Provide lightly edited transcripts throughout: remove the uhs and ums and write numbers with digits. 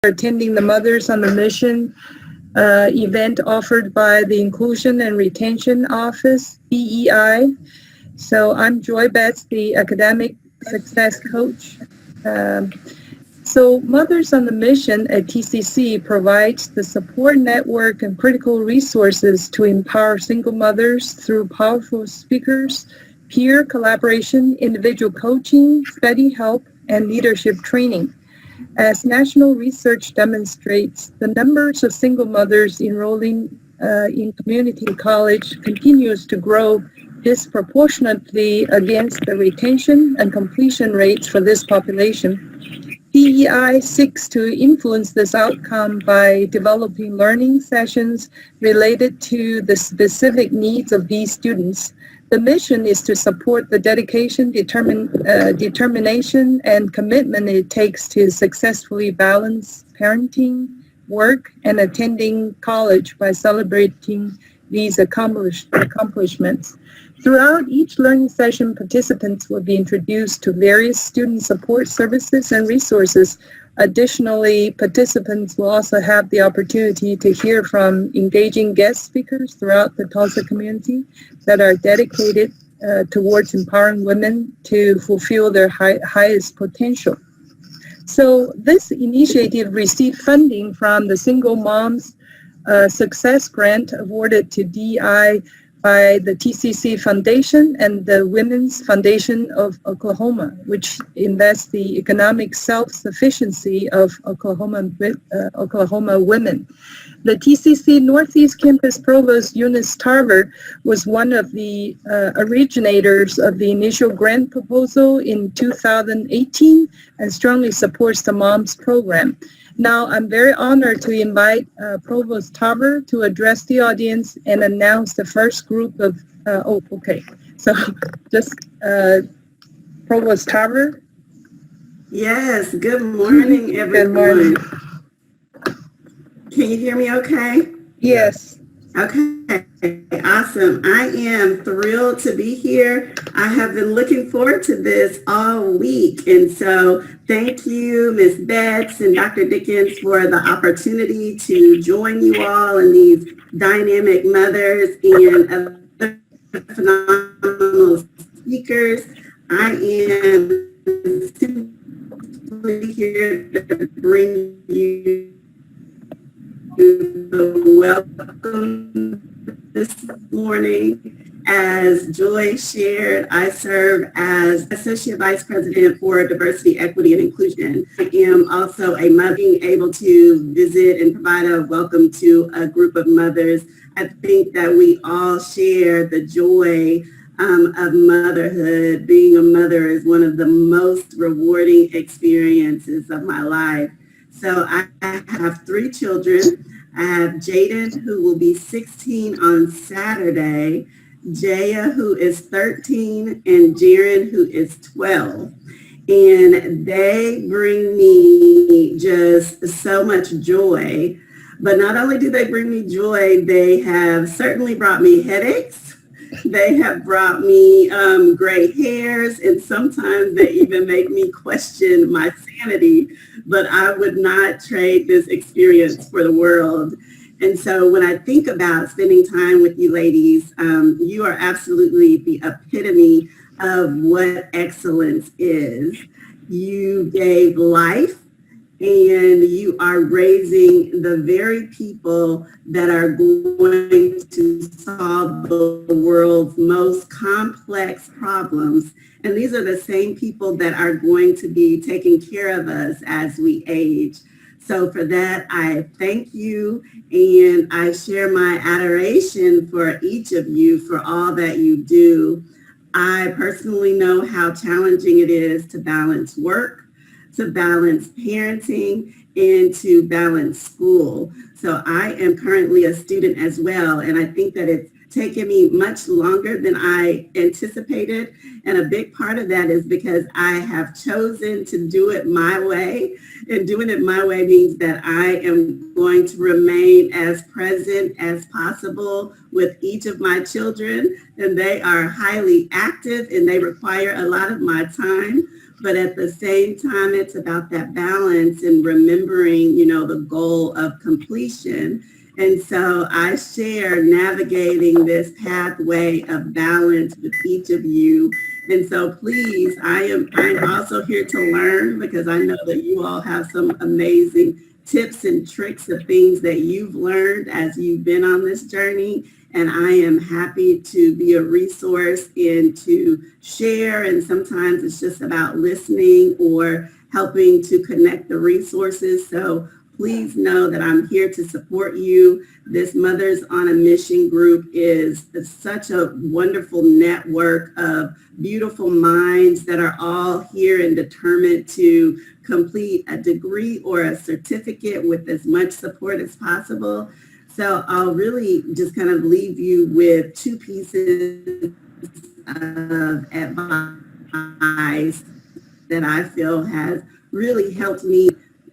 attending the Mothers on the Mission event offered by the Inclusion and Retention Office, EEI. So I'm Joy Betts, the Academic Success Coach. So Mothers on the Mission at TCC provides the support network and critical resources to empower single mothers through powerful speakers, peer collaboration, individual coaching, study help, and leadership training. As national research demonstrates, the numbers of single mothers enrolling in community college continues to grow disproportionately against the retention and completion rates for this population. DEI seeks to influence this outcome by developing learning sessions related to the specific needs of these students. The mission is to support the dedication, determination, and commitment it takes to successfully balance parenting, work, and attending college by celebrating these accomplishments. Throughout each learning session, participants will be introduced to various student support services and resources. Additionally, participants will also have the opportunity to hear from engaging guest speakers throughout the Tulsa community that are dedicated towards empowering women to fulfill their highest potential. So this initiative received funding from the Single Moms Success Grant awarded to DEI by the TCC Foundation and the Women's Foundation of Oklahoma, which invests the economic self-sufficiency of Oklahoma women. The TCC Northeast Campus Provost Eunice Tarver was one of the originators of the initial grant proposal in 2018 and strongly supports the MOMS program. Now, I'm very honored to invite Provost Tarver to address the audience and announce the first group of, So just Provost Tarver. Yes, good morning, everyone. Good morning. Can you hear me okay? Yes. Okay, awesome. I am thrilled to be here. I have been looking forward to this all week. And so thank you, Ms. Betts and Dr. Dickens, for the opportunity to join you all and these dynamic mothers and phenomenal speakers. I am simply here to bring you the welcome this morning. As Joy shared, I serve as Associate Vice President for Diversity, Equity, and Inclusion. I am also a mother, being able to visit and provide a welcome to a group of mothers. I think that we all share the joy of motherhood. Being a mother is one of the most rewarding experiences of my life. So I have 3 children. I have Jaden, who will be 16 on Saturday, Jaya, who is 13, and Jaren, who is 12. And they bring me just so much joy. But not only do they bring me joy, they have certainly brought me headaches. They have brought me gray hairs, and sometimes they even make me question my sanity, but I would not trade this experience for the world. And so when I think about spending time with you ladies, you are absolutely the epitome of what excellence is. You gave life, and you are raising the very people that are going to solve the world's most complex problems. And these are the same people that are going to be taking care of us as we age. So for that, I thank you, and I share my adoration for each of you for all that you do. I personally know how challenging it is to balance work, to balance parenting, and to balance school. So I am currently a student as well, and I think that it's taken me much longer than I anticipated. And a big part of that is because I have chosen to do it my way. And doing it my way means that I am going to remain as present as possible with each of my children. And they are highly active, and they require a lot of my time. but at the same time, it's about that balance and remembering, the goal of completion. And so I share navigating this pathway of balance with each of you. And so please, I'm also here to learn, because I know that you all have some amazing tips and tricks of things that you've learned as you've been on this journey. And I am happy to be a resource and to share. And sometimes it's just about listening or helping to connect the resources. So please know that I'm here to support you. This Mothers on a Mission group is such a wonderful network of beautiful minds that are all here and determined to complete a degree or a certificate with as much support as possible. So I'll really just kind of leave you with two pieces of advice that I feel has really helped me,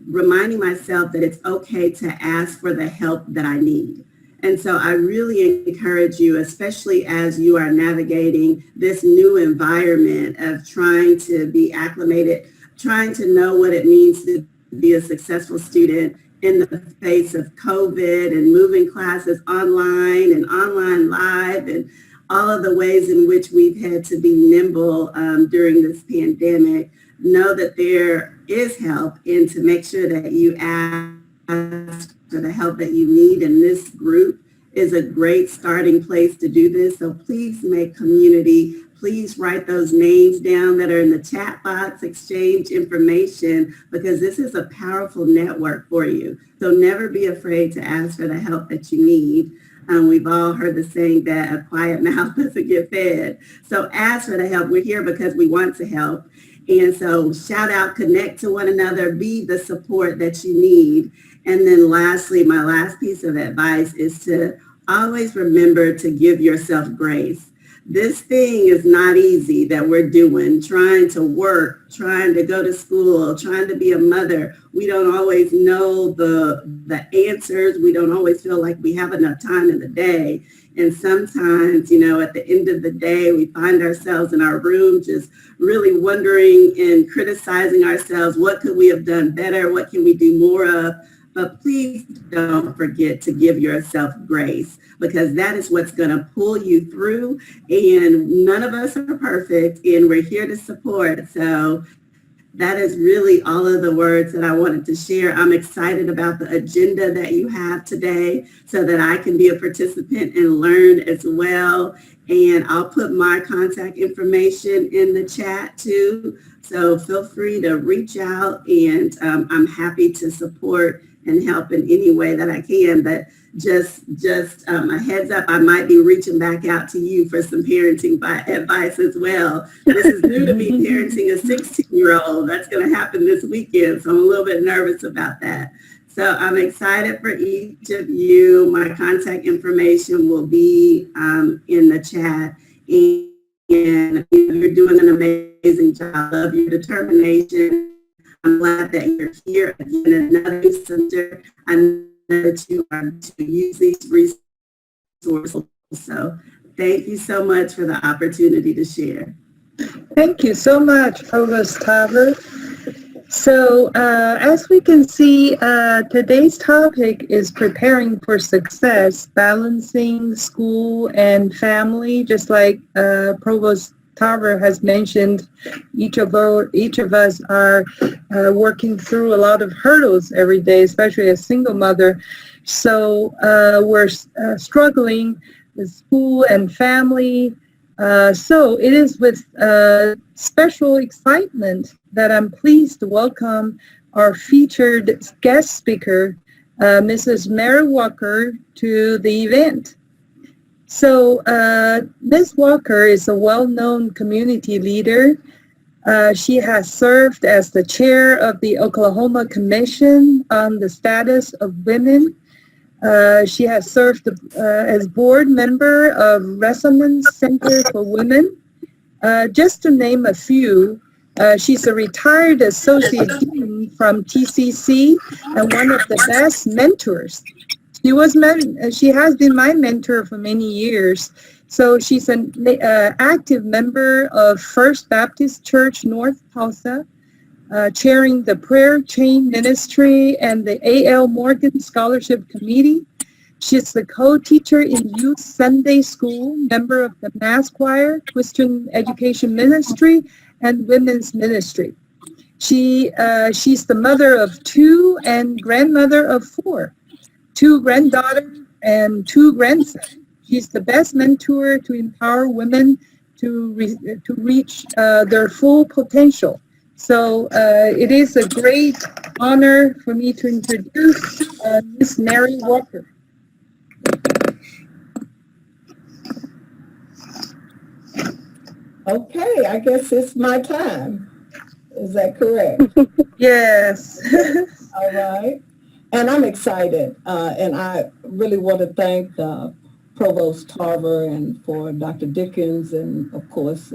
reminding myself that it's okay to ask for the help that I need. And so I really encourage you, especially as you are navigating this new environment of trying to be acclimated, trying to know what it means to be a successful student in the face of COVID and moving classes online and online live and all of the ways in which we've had to be nimble during this pandemic. Know that there is help, and to make sure that you ask for the help that you need. And this group is a great starting place to do this. So please make community. Please write those names down that are in the chat box, exchange information, because this is a powerful network for you. So never be afraid to ask for the help that you need. We've all heard the saying that a quiet mouth doesn't get fed. So ask for the help. We're here because we want to help. And so shout out, connect to one another, be the support that you need. And then lastly, my last piece of advice is to always remember to give yourself grace. This thing is not easy that we're doing, trying to work, trying to go to school, trying to be a mother. We don't always know the answers. We don't always feel like we have enough time in the day. And sometimes, at the end of the day, we find ourselves in our room just really wondering and criticizing ourselves. What could we have done better? What can we do more of? But please don't forget to give yourself grace, because that is what's going to pull you through. And none of us are perfect, and we're here to support. So that is really all of the words that I wanted to share. I'm excited about the agenda that you have today so that I can be a participant and learn as well. And I'll put my contact information in the chat too. So feel free to reach out, and I'm happy to support and help in any way that I can. But just a heads up, I might be reaching back out to you for some parenting advice as well. This is new to me, parenting a 16-year-old. That's going to happen this weekend, so I'm a little bit nervous about that. So I'm excited for each of you. My contact information will be in the chat. And you're doing an amazing job. I love your determination. I'm glad that you're here again in another center. I know that you are to use these resources. So thank you so much for the opportunity to share. Thank you so much, Provost Tarver. So as we can see, today's topic is preparing for success, balancing school and family. Just like Provost Tarver has mentioned, each of us are working through a lot of hurdles every day, especially as single mother. So we're struggling with school and family. So it is with special excitement that I'm pleased to welcome our featured guest speaker, Mrs. Mary Walker, to the event. So Ms. Walker is a well-known community leader. She has served as the chair of the Oklahoma Commission on the Status of Women. She has served as board member of Resonance Center for Women. Just to name a few, she's a retired associate dean from TCC and one of the best mentors. She has been my mentor for many years, So she's an active member of First Baptist Church North Tulsa, chairing the Prayer Chain Ministry and the A.L. Morgan Scholarship Committee. She's the co-teacher in Youth Sunday School, member of the Mass Choir, Christian Education Ministry, and Women's Ministry. She's the mother of 2 and grandmother of 4, 2 granddaughters and 2 grandsons. She's the best mentor to empower women to reach their full potential. So it is a great honor for me to introduce Miss Mary Walker. Okay, I guess it's my time. Is that correct? Yes. All right. And I'm excited. And I really want to thank Provost Tarver and for Dr. Dickens and, of course,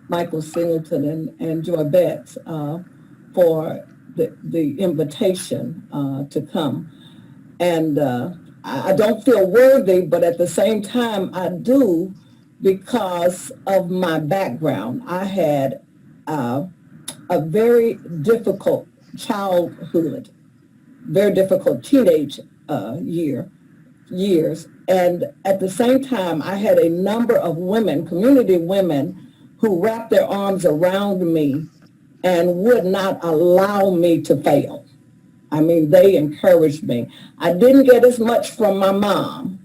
Michael Singleton and Joy Betts for the invitation to come. And I don't feel worthy, but at the same time, I do because of my background. I had a very difficult childhood, very difficult teenage years. And at the same time, I had a number of women, community women, who wrapped their arms around me and would not allow me to fail. I mean, they encouraged me. I didn't get as much from my mom,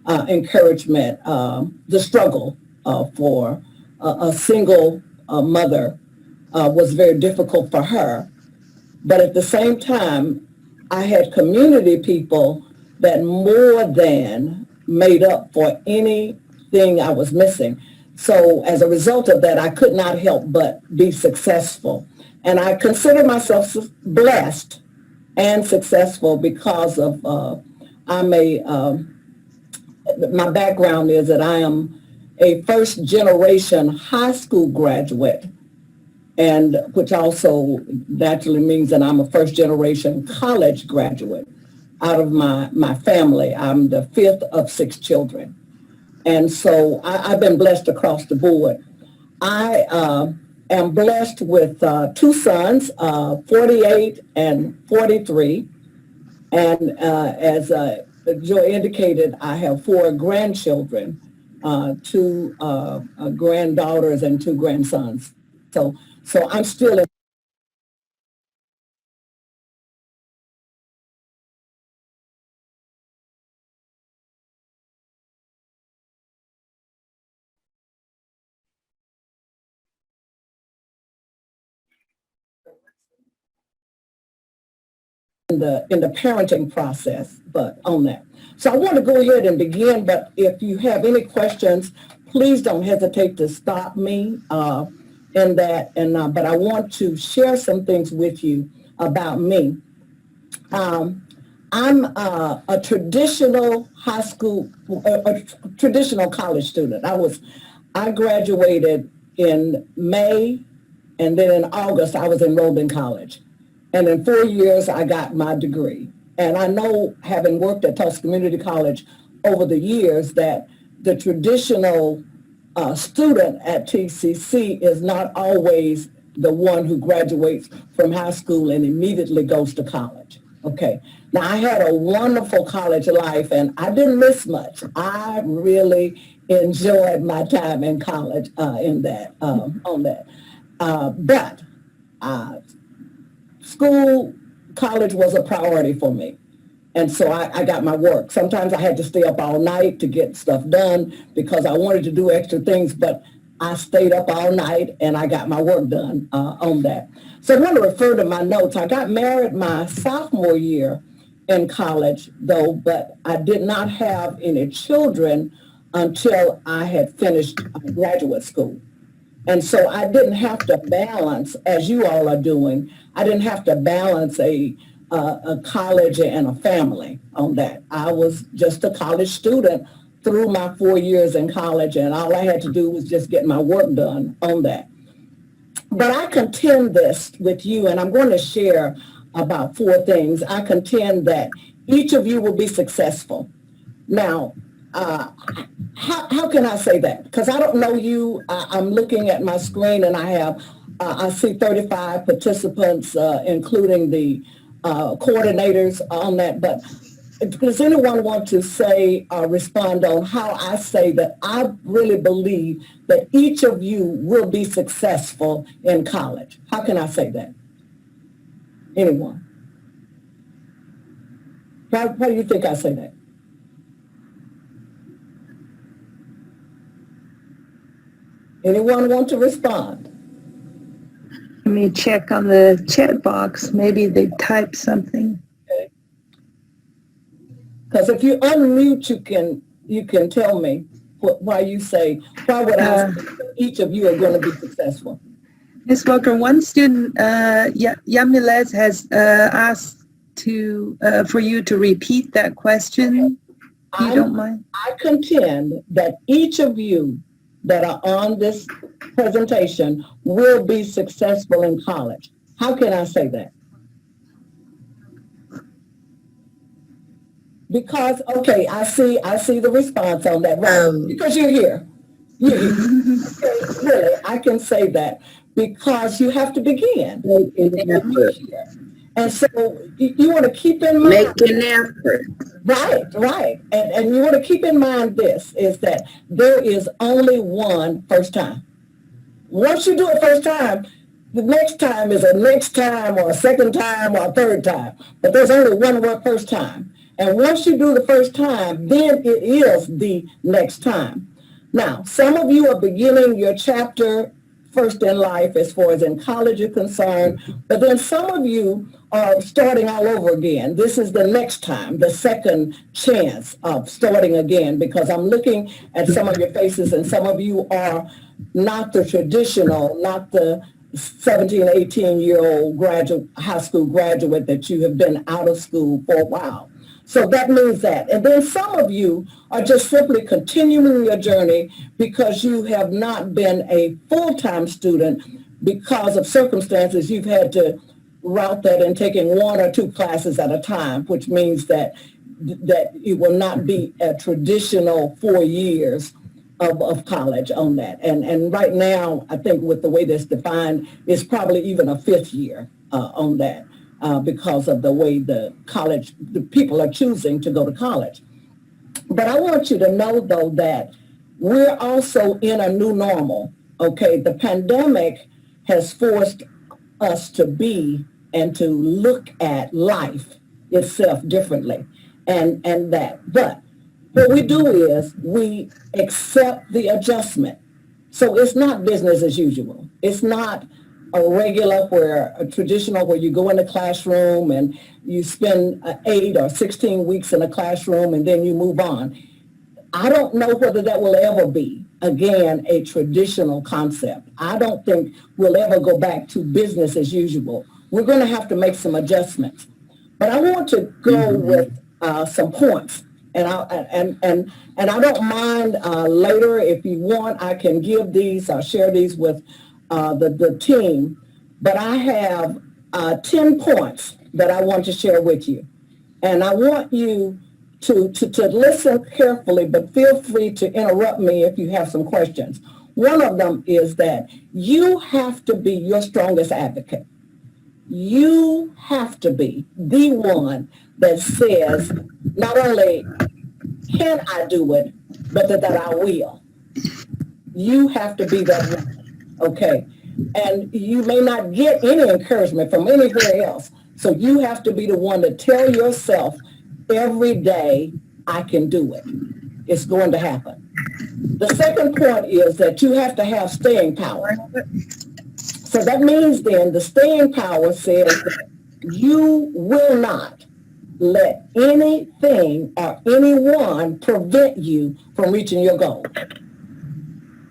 encouragement. The struggle for a single mother was very difficult for her. But at the same time, I had community people that more than made up for anything I was missing. So as a result of that, I could not help but be successful. And I consider myself blessed and successful because of my background is that I am a first generation high school graduate, and which also naturally means that I'm a first generation college graduate out of my family. I'm the 5th of 6 children. And so I've been blessed across the board. I am blessed with 2 sons, 48 and 43. And as Joy indicated, I have 4 grandchildren, 2 granddaughters and 2 grandsons. So I'm still in the parenting process, but on that. So I want to go ahead and begin, but if you have any questions, please don't hesitate to stop me in that. And but I want to share some things with you about me. I'm a traditional high school, a traditional college student. I graduated in May, and then in August I was enrolled in college. And in 4 years, I got my degree. And I know, having worked at Tulsa Community College over the years, that the traditional student at TCC is not always the one who graduates from high school and immediately goes to college. Okay. Now, I had a wonderful college life, and I didn't miss much. I really enjoyed my time in college on that. But college was a priority for me. And so I got my work. Sometimes I had to stay up all night to get stuff done because I wanted to do extra things, but I stayed up all night and I got my work done on that. So I want to refer to my notes. I got married my sophomore year in college, though, but I did not have any children until I had finished graduate school. And so I didn't have to balance, as you all are doing, I didn't have to balance a college and a family on that. I was just a college student through my 4 years in college, and all I had to do was just get my work done on that. But I contend this with you, and I'm going to share about 4 things. I contend that each of you will be successful. Now, how can I say that? Because I don't know you. I'm looking at my screen and I see 35 participants, including the coordinators on that. But does anyone want to say, respond on how I say that I really believe that each of you will be successful in college? How can I say that? Anyone? How do you think I say that? Anyone want to respond? Let me check on the chat box. Maybe they typed something. Because if you unmute, you can tell me why you say, why would I say that each of you are going to be successful? Ms. Walker, one student, Yamilet, has asked for you to repeat that question. You don't mind? I contend that each of you that are on this presentation will be successful in college. How can I say that? Because, okay, I see the response on that, right? Because you're here. You're here. Okay, really, I can say that because you have to begin. And so you want to keep in mind. Make an effort. Right. And you want to keep in mind this, is that there is only one first time. Once you do it first time, the next time is a next time or a second time or a third time. But there's only one first time. And once you do the first time, then it is the next time. Now, some of you are beginning your chapter first in life as far as in college is concerned, but then some of you are starting all over again. This is the next time, the second chance of starting again, because I'm looking at some of your faces and some of you are not the traditional, not the 17, 18-year-old high school graduate that you have been out of school for a while. So that means that. And then some of you are just simply continuing your journey because you have not been a full-time student because of circumstances. You've had to route that in taking one or two classes at a time, which means that it will not be a traditional 4 years of college on that. And right now, I think with the way that's defined, it's probably even a fifth year on that. Because of the way the people are choosing to go to college. But I want you to know, though, that we're also in a new normal, okay? The pandemic has forced us to be and to look at life itself differently and that. But what we do is we accept the adjustment. So it's not business as usual. It's not a traditional where you go in the classroom and you spend 8 or 16 weeks in a classroom and then you move on. I don't know whether that will ever be, again, a traditional concept. I don't think we'll ever go back to business as usual. We're going to have to make some adjustments. But I want to go with some points. And I don't mind later, if you want, I can give these, share these with the team, but I have 10 points that I want to share with you. And I want you to listen carefully, but feel free to interrupt me if you have some questions. One of them is that you have to be your strongest advocate. You have to be the one that says, not only can I do it, but that I will. You have to be that one. Okay, and you may not get any encouragement from anywhere else. So you have to be the one to tell yourself every day, I can do it. It's going to happen. The second point is that you have to have staying power. So that means then the staying power says that you will not let anything or anyone prevent you from reaching your goal.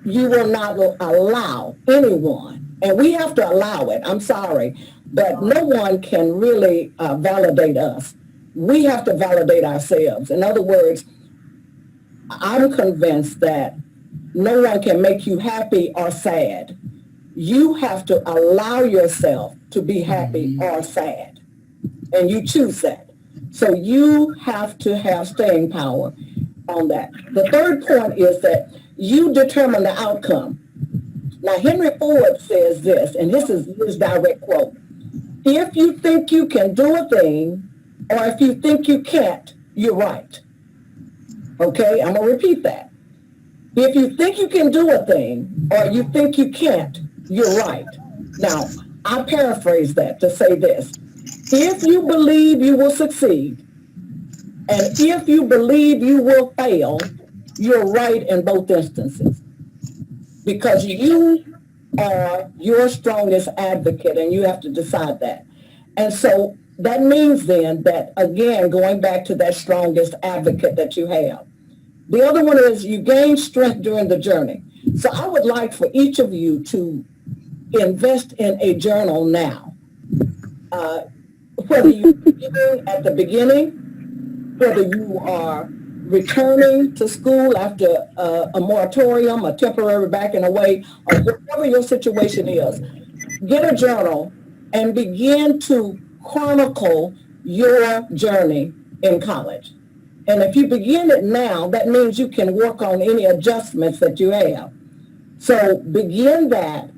You will not allow anyone, and we have to allow it, I'm sorry, but no one can really validate us. We have to validate ourselves. In other words, I'm convinced that no one can make you happy or sad. You have to allow yourself to be happy or sad, and you choose that. So you have to have staying power. on that. The third point is that you determine the outcome. Now, Henry Ford says this, and this is his direct quote. If you think you can do a thing, or if you think you can't, you're right. Okay, I'm gonna repeat that. If you think you can do a thing, or you think you can't, you're right. Now, I paraphrase that to say this. If you believe you will succeed, and if you believe you will fail, you're right in both instances. Because you are your strongest advocate, and you have to decide that. And so that means then that, again, going back to that strongest advocate that you have. The other one is you gain strength during the journey. So I would like for each of you to invest in a journal now. Whether you're beginning at the beginning, whether you are returning to school after a moratorium, a temporary backing away, or whatever your situation is, get a journal and begin to chronicle your journey in college. And if you begin it now, that means you can work on any adjustments that you have. So begin that.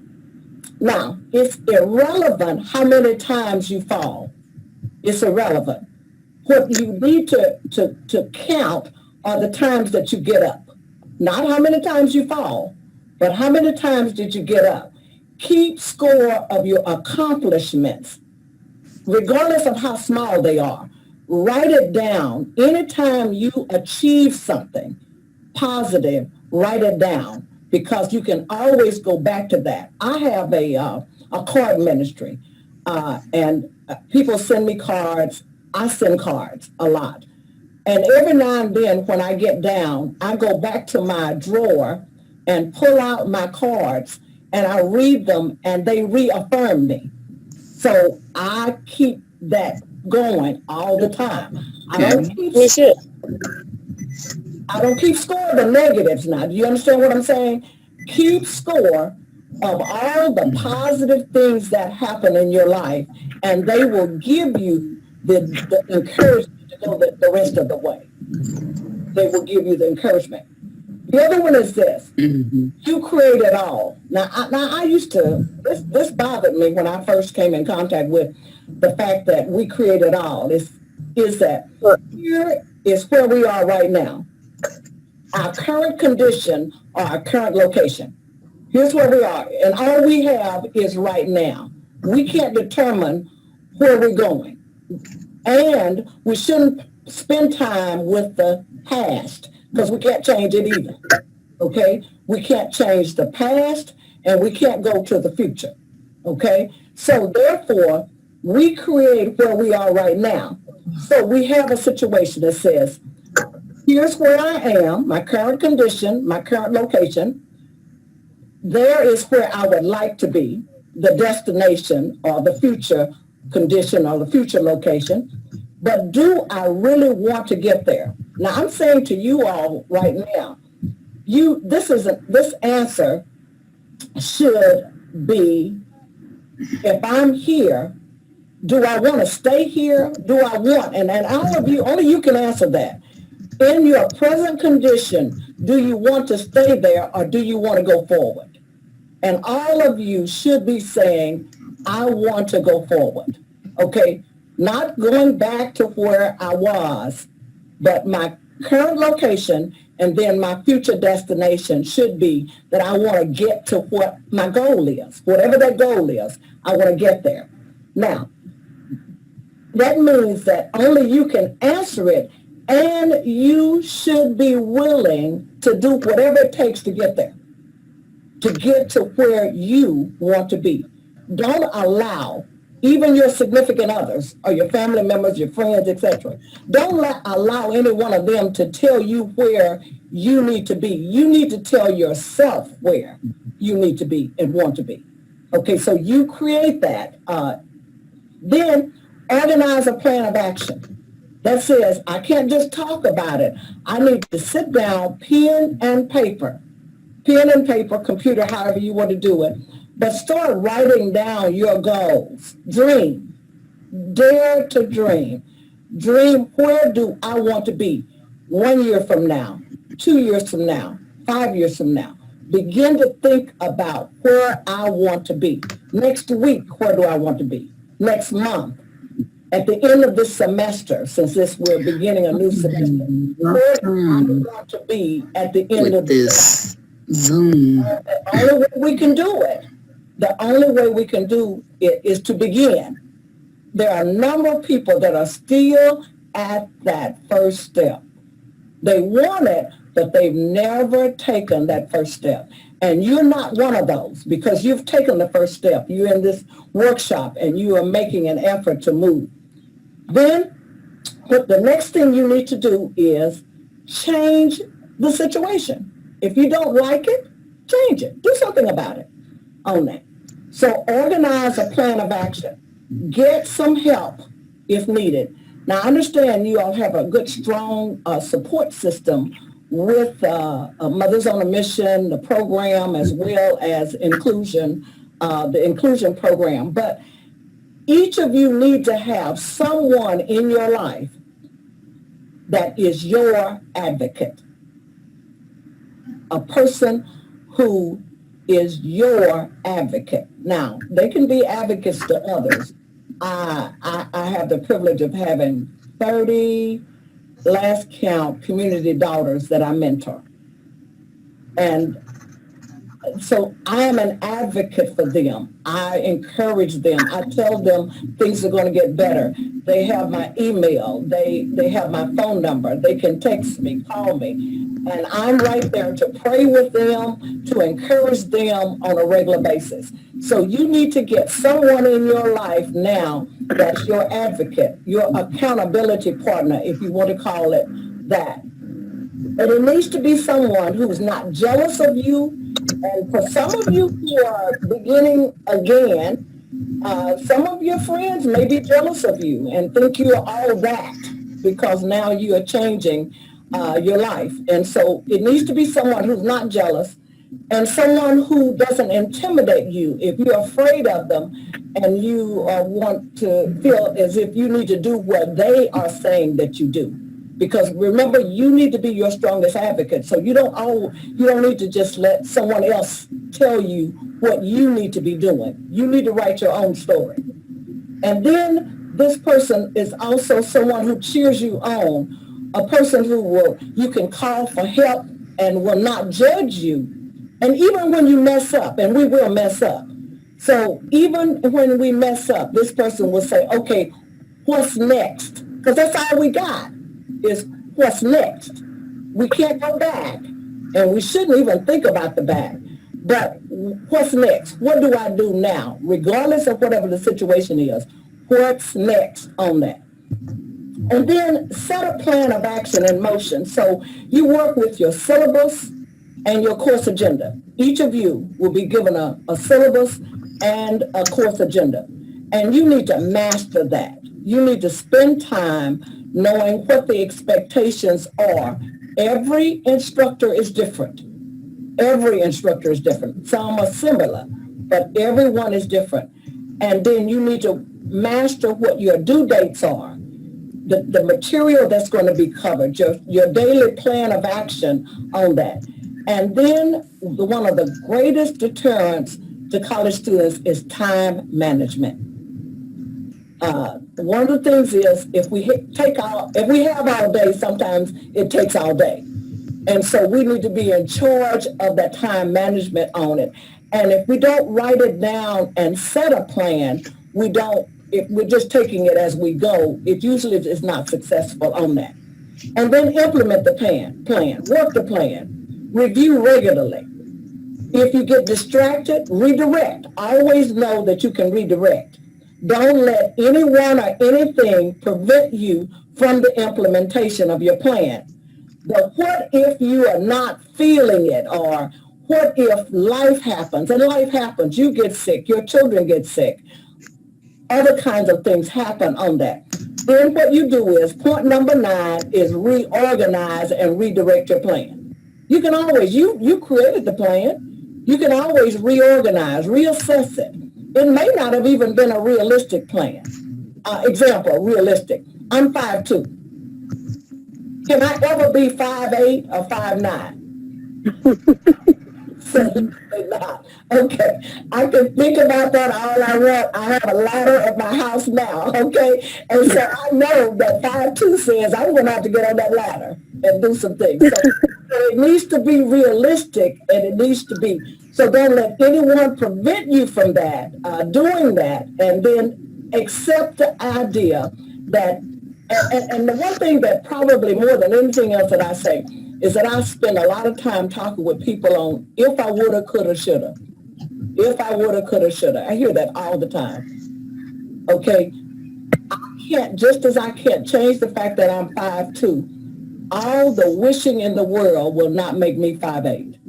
Now, it's irrelevant how many times you fall. It's irrelevant. What you need to count are the times that you get up. Not how many times you fall, but how many times did you get up? Keep score of your accomplishments, regardless of how small they are. Write it down. Anytime you achieve something positive, write it down, because you can always go back to that. I have a card ministry, and people send me cards. I send cards a lot. And every now and then when I get down, I go back to my drawer and pull out my cards, and I read them, and they reaffirm me. So I keep that going all the time. I don't keep score of the negatives now. Do you understand what I'm saying? Keep score of all the positive things that happen in your life, and they will give you the encouragement to go the rest of the way. They will give you the encouragement. The other one is this. You create it all. Now I used to, this bothered me when I first came in contact with the fact that we create it all. Is that here is where we are right now. Our current condition or our current location. Here's where we are. And all we have is right now. We can't determine where we're going. And we shouldn't spend time with the past, because we can't change it either. Okay? We can't change the past, and we can't go to the future. Okay? So therefore, we create where we are right now. So we have a situation that says, here's where I am, my current condition, my current location. There is where I would like to be, the destination or the future condition or the future location. But do I really want to get there? Now, I'm saying to you all right now, this answer should be, if I'm here, do I want to stay here? Do I want, and all of you, only you can answer that. In your present condition, do you want to stay there, or do you want to go forward? And all of you should be saying, I want to go forward. Okay? Not going back to where I was, but my current location and then my future destination should be that I want to get to what my goal is. Whatever that goal is, I want to get there. Now, that means that only you can answer it, and you should be willing to do whatever it takes to get there, to get to where you want to be. Don't allow even your significant others or your family members, your friends, etc. Don't allow any one of them to tell you where you need to be. You need to tell yourself where you need to be and want to be. Okay, so you create that. Then organize a plan of action that says, I can't just talk about it. I need to sit down, pen and paper, computer, however you want to do it. But start writing down your goals. Dream. Dare to dream. Dream, where do I want to be? 1 year from now, 2 years from now, 5 years from now. Begin to think about where I want to be. Next week, where do I want to be? Next month, at the end of this semester, since we're beginning a new semester, where do I want to be at the end of this Zoom? The only way we can do it is to begin. There are a number of people that are still at that first step. They want it, but they've never taken that first step. And you're not one of those because you've taken the first step. You're in this workshop and you are making an effort to move. Then what the next thing you need to do is change the situation. If you don't like it, change it. Do something about it on that. So organize a plan of action. Get some help if needed. Now, I understand you all have a good, strong support system with Mothers on a Mission, the program, as well as inclusion, the inclusion program. But each of you need to have someone in your life that is your advocate, a person who is your advocate. Now, they can be advocates to others. I have the privilege of having 30, last count, community daughters that I mentor. And so I am an advocate for them. I encourage them. I tell them things are going to get better. They have my email. They have my phone number. They can text me, call me. And I'm right there to pray with them, to encourage them on a regular basis. So you need to get someone in your life now that's your advocate, your accountability partner, if you want to call it that. But it needs to be someone who's not jealous of you. And for some of you who are beginning again, some of your friends may be jealous of you and think you're all that because now you are changing your life. And so it needs to be someone who's not jealous and someone who doesn't intimidate you. If you're afraid of them and you want to feel as if you need to do what they are saying that you do. Because remember, you need to be your strongest advocate. So you don't need to just let someone else tell you what you need to be doing. You need to write your own story. And then this person is also someone who cheers you on, a person you can call for help and will not judge you. And even when you mess up, and we will mess up. So even when we mess up, this person will say, okay, what's next? Because that's all we got. Is what's next. We can't go back, and we shouldn't even think about the back. But what's next? What do I do now? Regardless of whatever the situation is, what's next on that? And then set a plan of action in motion. So you work with your syllabus and your course agenda. Each of you will be given a syllabus and a course agenda. And you need to master that. You need to spend time knowing what the expectations are. Every instructor is different. Every instructor is different. Some are similar, but everyone is different. And then you need to master what your due dates are, the material that's going to be covered, your daily plan of action on that. And then one of the greatest deterrents to college students is time management. One of the things is if we have all day, sometimes it takes all day. And so we need to be in charge of that time management on it. And if we don't write it down and set a plan, if we're just taking it as we go, it usually is not successful on that. And then implement the plan, work the plan, review regularly. If you get distracted, redirect. Always know that you can redirect. Don't let anyone or anything prevent you from the implementation of your plan. But what if you are not feeling it? Or what if life happens? And life happens. You get sick. Your children get sick. Other kinds of things happen on that. Then what you do is, point number 9 is reorganize and redirect your plan. You can always, you created the plan. You can always reorganize, reassess it. It may not have even been a realistic plan. Example, realistic. I'm 5'2". Can I ever be 5'8" or 5'9"? Certainly not. Okay, I can think about that all I want. I have a ladder at my house now, okay? And so I know that 5'2" says I'm going to have to get on that ladder and do some things. So it needs to be realistic, and it needs to be, so don't let anyone prevent you from that, doing that, and then accept the idea that, and the one thing that probably more than anything else that I say, is that I spend a lot of time talking with people on if I woulda, coulda, shoulda. If I woulda, coulda, shoulda. I hear that all the time. Okay? I can't, just as I can't change the fact that I'm 5'2", all the wishing in the world will not make me 5'8".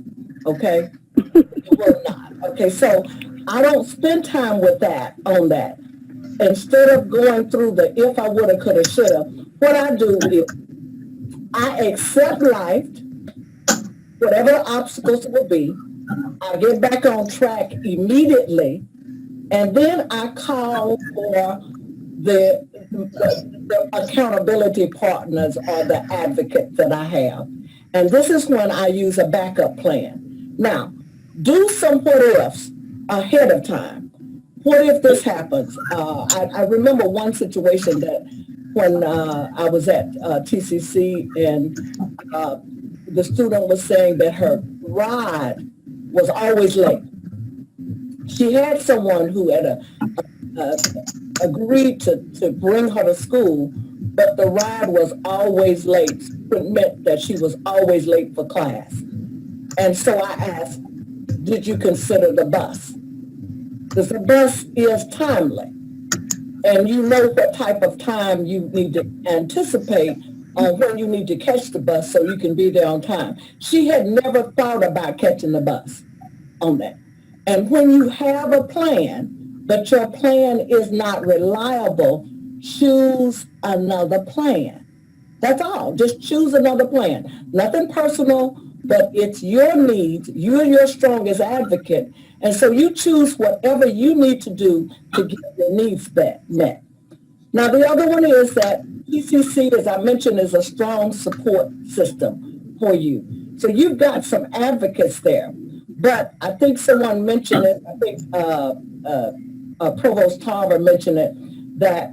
Okay? It will not. Okay, so I don't spend time with that, on that. Instead of going through the if I woulda, coulda, shoulda, what I do is I accept life, whatever obstacles will be. I get back on track immediately, and then I call for the accountability partners or the advocates that I have. And this is when I use a backup plan. Now, do some what ifs ahead of time. What if this happens? I remember one situation that when I was at TCC and the student was saying that her ride was always late. She had someone who had agreed to bring her to school, but the ride was always late. It meant that she was always late for class. And so I asked, did you consider the bus? Because the bus is timely. And you know what type of time you need to anticipate on when you need to catch the bus so you can be there on time. She had never thought about catching the bus on that. And when you have a plan, but your plan is not reliable, choose another plan. That's all. Just choose another plan. Nothing personal, but it's your needs. You're your strongest advocate. And so you choose whatever you need to do to get your needs met. Now, the other one is that PCC, as I mentioned, is a strong support system for you. So you've got some advocates there. But I think someone mentioned it, I think Provost Tarver mentioned it, that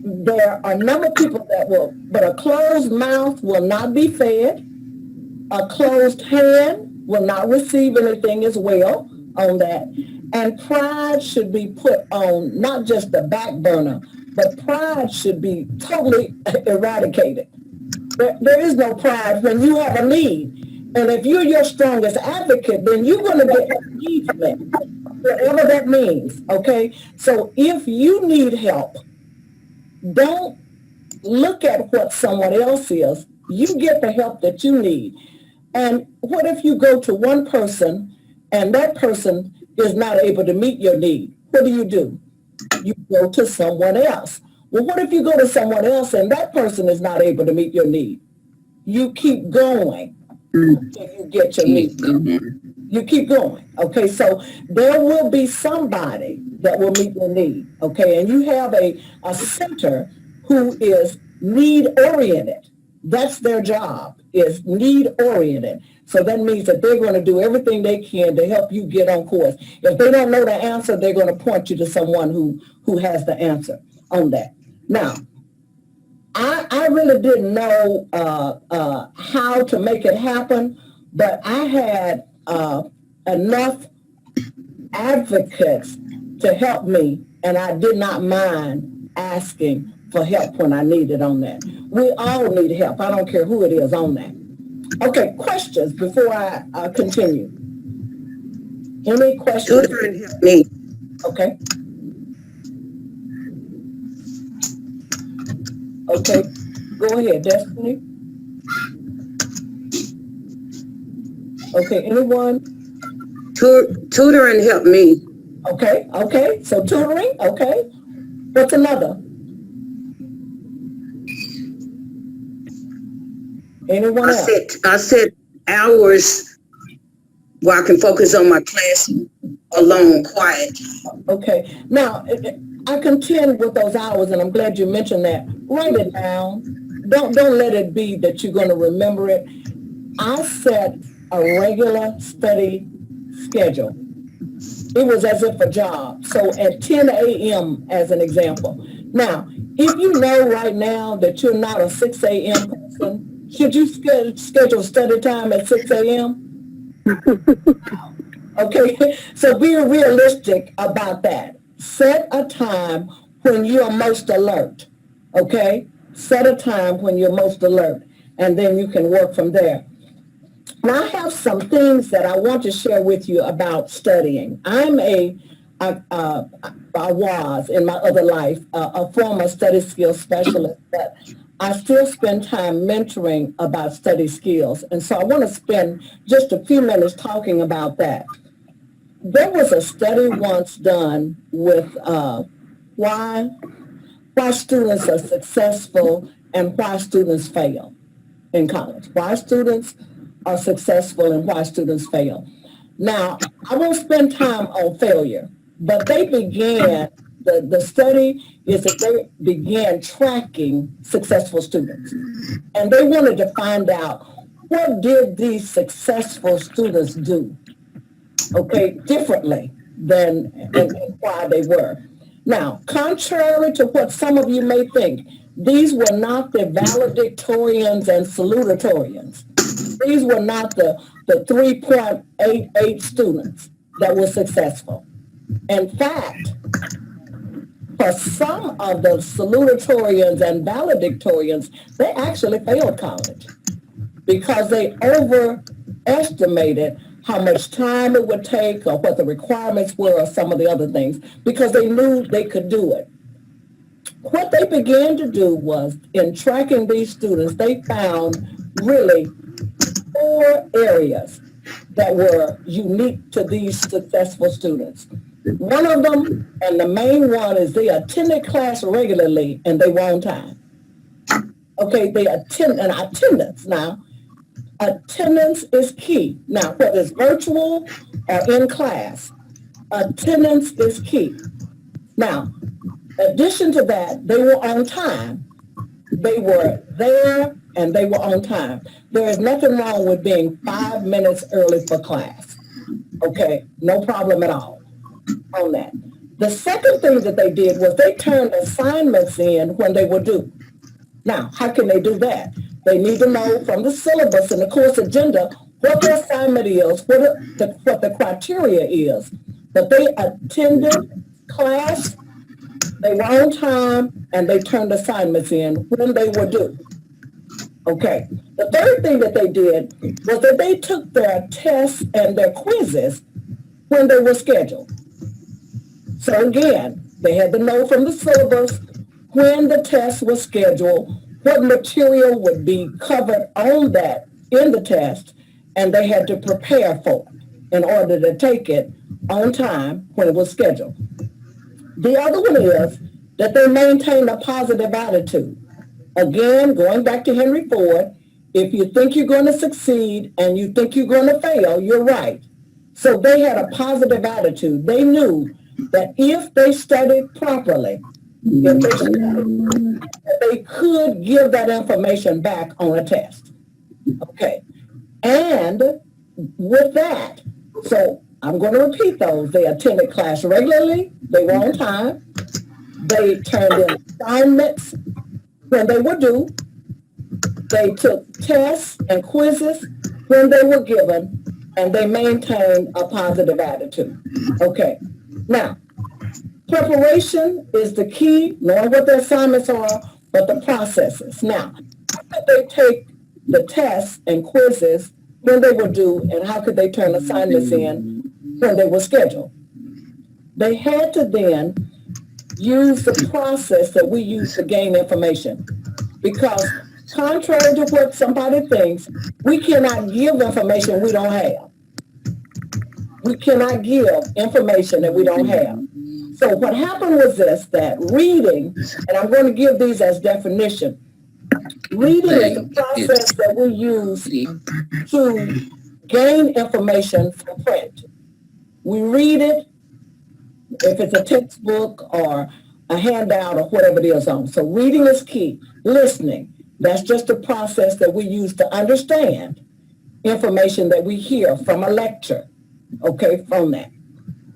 there are a number of people that will, but a closed mouth will not be fed. A closed hand will not receive anything as well on that. And pride should be put on not just the back burner, but pride should be totally eradicated. There is no pride when you have a need. And if you're your strongest advocate, then you're going to get your needs met, whatever that means, okay? So if you need help, don't look at what someone else is. You get the help that you need. And what if you go to one person and that person is not able to meet your need? What do? You go to someone else. Well, what if you go to someone else and that person is not able to meet your need? You keep going until you get your need. You keep going. Okay, so there will be somebody that will meet your need. Okay, and you have a center who is need-oriented. That's their job, is need-oriented. So that means that they're going to do everything they can to help you get on course. If they don't know the answer, they're going to point you to someone who has the answer on that. Now, I really didn't know how to make it happen, but I had enough advocates to help me, and I did not mind asking for help when I needed on that. We all need help. I don't care who it is on that. Okay, questions before I continue. Any questions? Children help me. Okay. Okay, go ahead, Destiny. Okay, anyone? Tutoring helped me. Okay, so tutoring, okay. What's another? Anyone else? I set hours where I can focus on my class alone, quiet. Okay, now I contend with those hours, and I'm glad you mentioned that. Write it down. don't let it be that you're going to remember it. I set a regular study schedule. It was as if a job. So at 10 a.m. as an example. Now, if you know right now that you're not a 6 a.m. person, should you schedule study time at 6 a.m.? Okay, so be realistic about that. Set a time when you're most alert, okay? Set a time when you're most alert, and then you can work from there. Now, I have some things that I want to share with you about studying. I was in my other life a former study skills specialist, but I still spend time mentoring about study skills. And so I want to spend just a few minutes talking about that. There was a study once done with why students are successful and why students fail in college. Why students are successful and why students fail. Now, I won't spend time on failure, but they began, the study is that they began tracking successful students. And they wanted to find out, what did these successful students do, okay, differently than and why they were. Now, contrary to what some of you may think, these were not the valedictorians and salutatorians. These were not the 3.88 students that were successful. In fact, for some of the salutatorians and valedictorians, they actually failed college because they overestimated how much time it would take or what the requirements were or some of the other things because they knew they could do it. What they began to do was, in tracking these students, they found really 4 areas that were unique to these successful students. One of them, and the main one, is they attended class regularly and they were on time. Okay, they attend, and attendance now. Attendance is key. Now, whether it's virtual or in class, attendance is key. Now, in addition to that, they were on time. They were there and they were on time. There is nothing wrong with being 5 minutes early for class. Okay, no problem at all on that. The second thing that they did was they turned assignments in when they were due. Now, how can they do that? They need to know from the syllabus and the course agenda what the assignment is, what the criteria is. But they attended class, they were on time, and they turned assignments in when they were due. Okay. The third thing that they did was that they took their tests and their quizzes when they were scheduled. So again, they had to know from the syllabus when the test was scheduled, what material would be covered on that in the test, and they had to prepare for it in order to take it on time when it was scheduled. The other one is that they maintained a positive attitude. Again, going back to Henry Ford, if you think you're going to succeed and you think you're going to fail, you're right. So they had a positive attitude. They knew that if they studied properly, they could give that information back on a test. Okay. And with that, so I'm going to repeat those. They attended class regularly. They were on time. They turned in assignments when they were due. They took tests and quizzes when they were given, and they maintained a positive attitude. Okay. Now, preparation is the key, knowing what the assignments are, but the processes. Now, how could they take the tests and quizzes when they were due, and how could they turn assignments in when they were scheduled? They had to then use the process that we use to gain information, because contrary to what somebody thinks, we cannot give information we don't have. We cannot give information that we don't have. So what happened was this, that reading, and I'm going to give these as definition, reading is the process that we use to gain information from print. We read it, if it's a textbook or a handout or whatever it is on. So reading is key. Listening. That's just a process that we use to understand information that we hear from a lecture, okay, from that.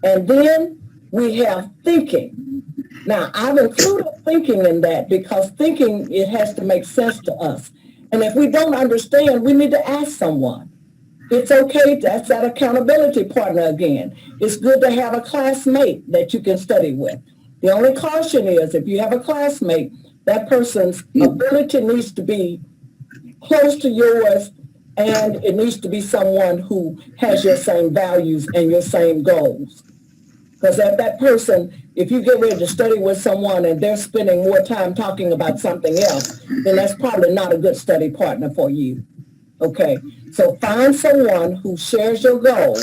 And then we have thinking. Now, I've included thinking in that because thinking, it has to make sense to us. And if we don't understand, we need to ask someone. It's okay, that's that accountability partner again. It's good to have a classmate that you can study with. The only caution is if you have a classmate, that person's ability needs to be close to yours, and it needs to be someone who has your same values and your same goals. Because if that person, if you get ready to study with someone and they're spending more time talking about something else, then that's probably not a good study partner for you. Okay, so find someone who shares your goal,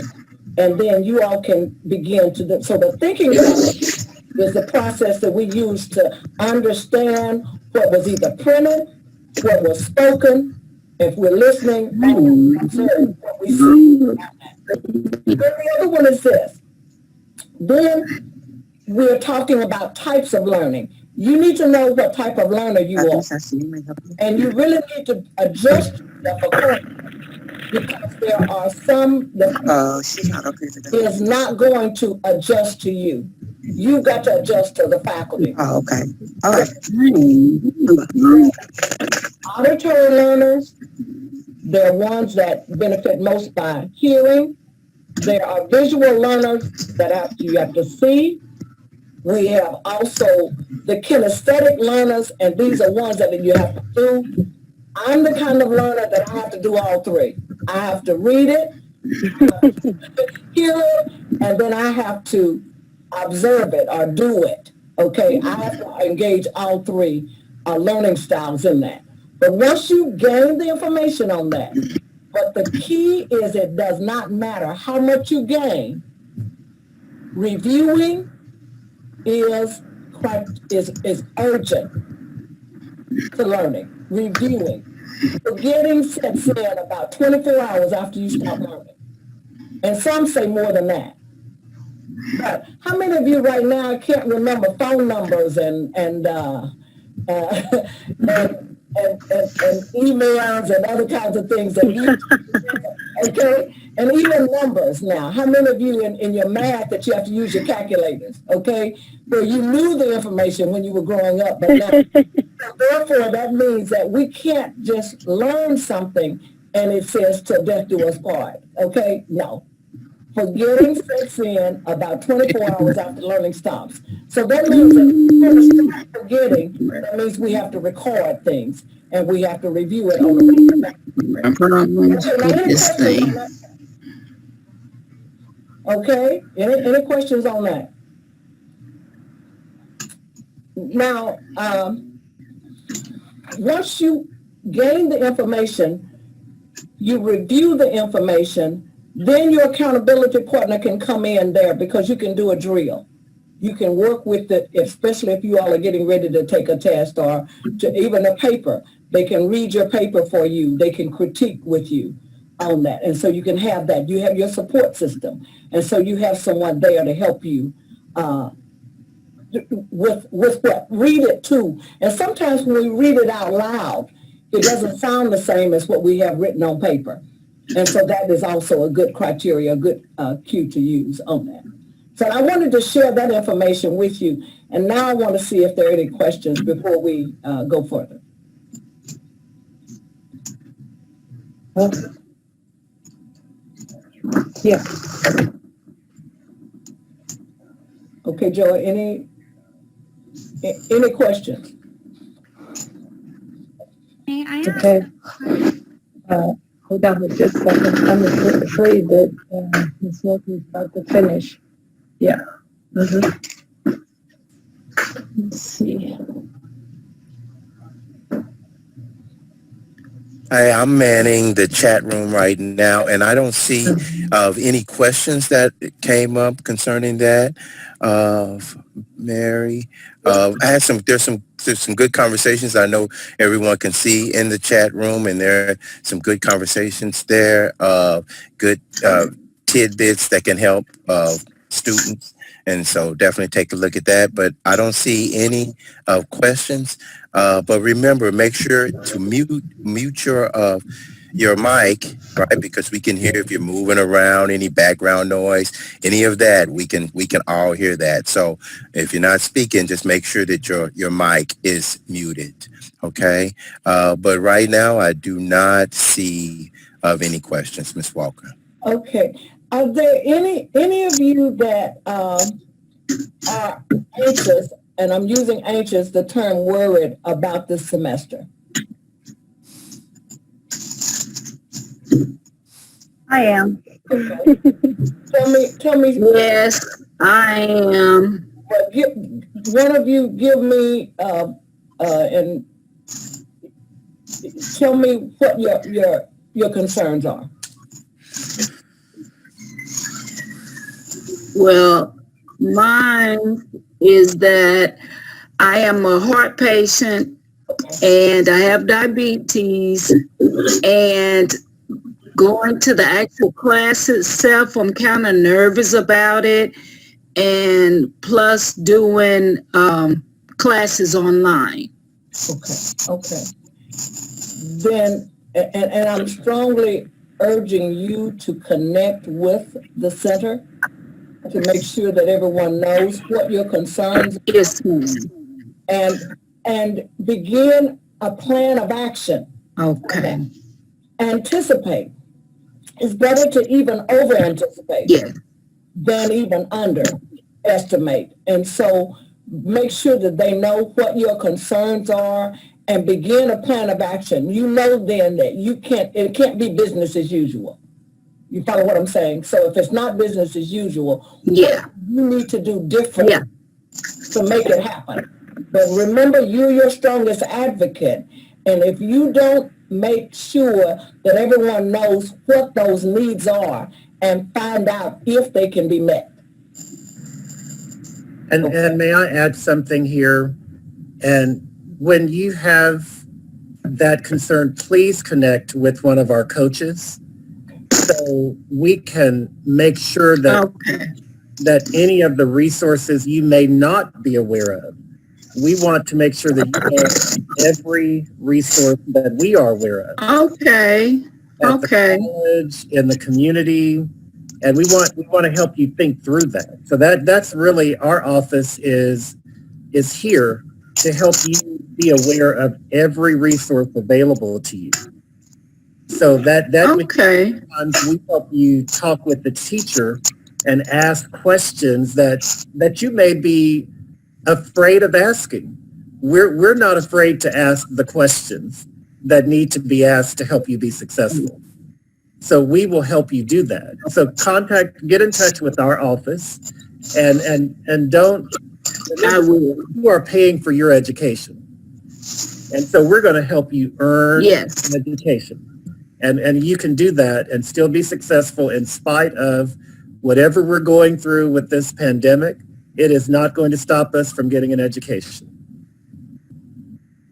and then you all can begin to do. So the thinking process is the process that we use to understand what was either printed, what was spoken, if we're listening, and observe what we see. Then the other one is this. Then we're talking about types of learning. You need to know what type of learner you are. And you really need to adjust yourself accordingly, because there are some that is not going to adjust to you. You've got to adjust to the faculty. Oh, okay. All right. Auditory learners, they're ones that benefit most by hearing. There are visual learners that you have to see. We have also the kinesthetic learners, and these are ones that you have to do. I'm the kind of learner that I have to do all three. I have to read it, hear it, and then I have to observe it or do it. Okay, I have to engage all three learning styles in that. But once you gain the information on that, but the key is it does not matter how much you gain. Reviewing is urgent to learning. Reviewing. Forgetting sets in about 24 hours after you start learning. And some say more than that. But how many of you right now can't remember phone numbers and emails and other kinds of things that you okay? And even numbers now. How many of you in your math that you have to use your calculators, okay? Where you knew the information when you were growing up, but now, therefore that means that we can't just learn something and it says till death do us part, okay? No. Forgetting sets in about 24 hours after learning stops. So that means that if we're going to start forgetting, that means we have to record things and we have to review it on the Okay, any questions on that? Now, once you gain the information, you review the information, then your accountability partner can come in there because you can do a drill. You can work with it, especially if you all are getting ready to take a test or to even a paper. They can read your paper for you. They can critique with you on that. And so you can have that. You have your support system. And so you have someone there to help you with what? Read it too. And sometimes when we read it out loud, it doesn't sound the same as what we have written on paper. And so that is also a good criteria, a good cue to use on that. So I wanted to share that information with you. And now I want to see if there are any questions before we go further. Yeah. Okay, Joy, any questions? May I ask? Okay. Hold on just a second. I'm afraid that Ms. Wilkie is about to finish. Yeah. Mm-hmm. Let's see. Hi, I'm manning the chat room right now, and I don't see any questions that came up concerning that. Mary, I had there's some good conversations. I know everyone can see in the chat room, and there are some good conversations there. Good tidbits that can help students. And so definitely take a look at that. But I don't see any questions. But remember, make sure to mute your mic, right? Because we can hear if you're moving around, any background noise, any of that. We can all hear that. So if you're not speaking, just make sure that your mic is muted. Okay. But right now, I do not see of any questions, Ms. Walker. Okay. Are there any of you that are anxious, and I'm using anxious, the term worried about this semester? I am. Okay. Tell me. Yes, I am. One of you give me and tell me what your concerns are. Well, mine is that I am a heart patient and I have diabetes, and going to the actual class itself, I'm kind of nervous about it, and plus doing classes online. Okay. Then, and I'm strongly urging you to connect with the center to make sure that everyone knows what your concerns are. Yes, ma'am. And begin a plan of action. Okay. Anticipate. It's better to even over anticipate than even underestimate. And so make sure that they know what your concerns are and begin a plan of action. You know then that it can't be business as usual. You follow what I'm saying? So if it's not business as usual, what you need to do different to make it happen. But remember, you're your strongest advocate. And if you don't make sure that everyone knows what those needs are and find out if they can be met. And may I add something here? And when you have that concern, please connect with one of our coaches so we can make sure that any of the resources you may not be aware of, we want to make sure that you have every resource that we are aware of. Okay. At the college, in the community, and we want to help you think through that. So that's really our office is here to help you be aware of every resource available to you. So that sometimes we help you talk with the teacher and ask questions that you may be afraid of asking. We're not afraid to ask the questions that need to be asked to help you be successful. So we will help you do that. So get in touch with our office and don't, you are paying for your education. And so we're going to help you earn an education. And you can do that and still be successful in spite of whatever we're going through with this pandemic. It is not going to stop us from getting an education.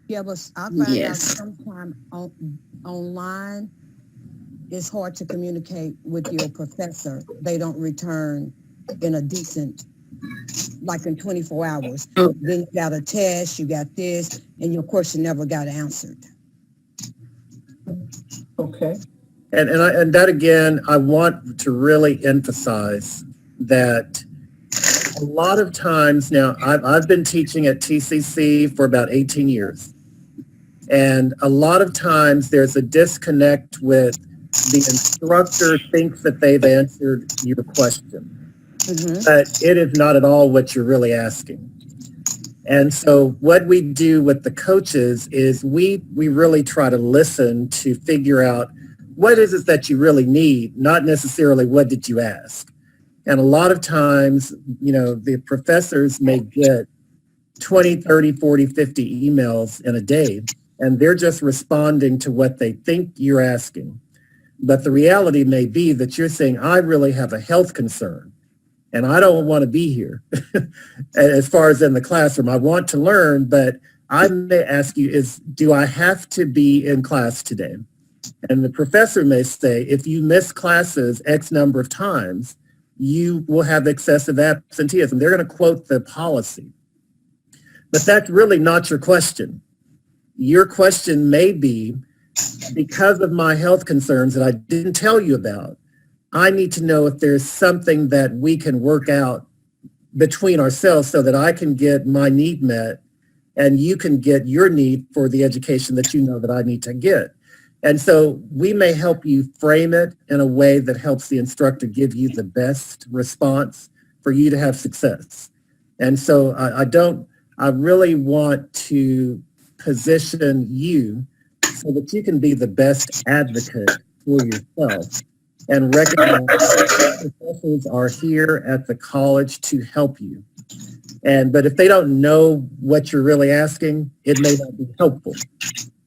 Yeah, but I find out sometimes online, it's hard to communicate with your professor. They don't return in a decent, like in 24 hours. Then you got a test, you got this, and your question never got answered. Okay. And that again, I want to really emphasize that a lot of times now, I've been teaching at TCC for about 18 years. And a lot of times there's a disconnect with the instructor thinks that they've answered your question, but it is not at all what you're really asking. And so what we do with the coaches is we really try to listen to figure out what is it that you really need, not necessarily what did you ask. And a lot of times, the professors may get 20, 30, 40, 50 emails in a day, and they're just responding to what they think you're asking. But the reality may be that you're saying, I really have a health concern, and I don't want to be here as far as in the classroom. I want to learn, but I may ask you do I have to be in class today? And the professor may say, if you miss classes X number of times, you will have excessive absenteeism. They're going to quote the policy. But that's really not your question. Your question may be, because of my health concerns that I didn't tell you about, I need to know if there's something that we can work out between ourselves so that I can get my need met and you can get your need for the education that you know that I need to get. And so we may help you frame it in a way that helps the instructor give you the best response for you to have success. And so I really want to position you so that you can be the best advocate for yourself and recognize that professors are here at the college to help you. But if they don't know what you're really asking, it may not be helpful.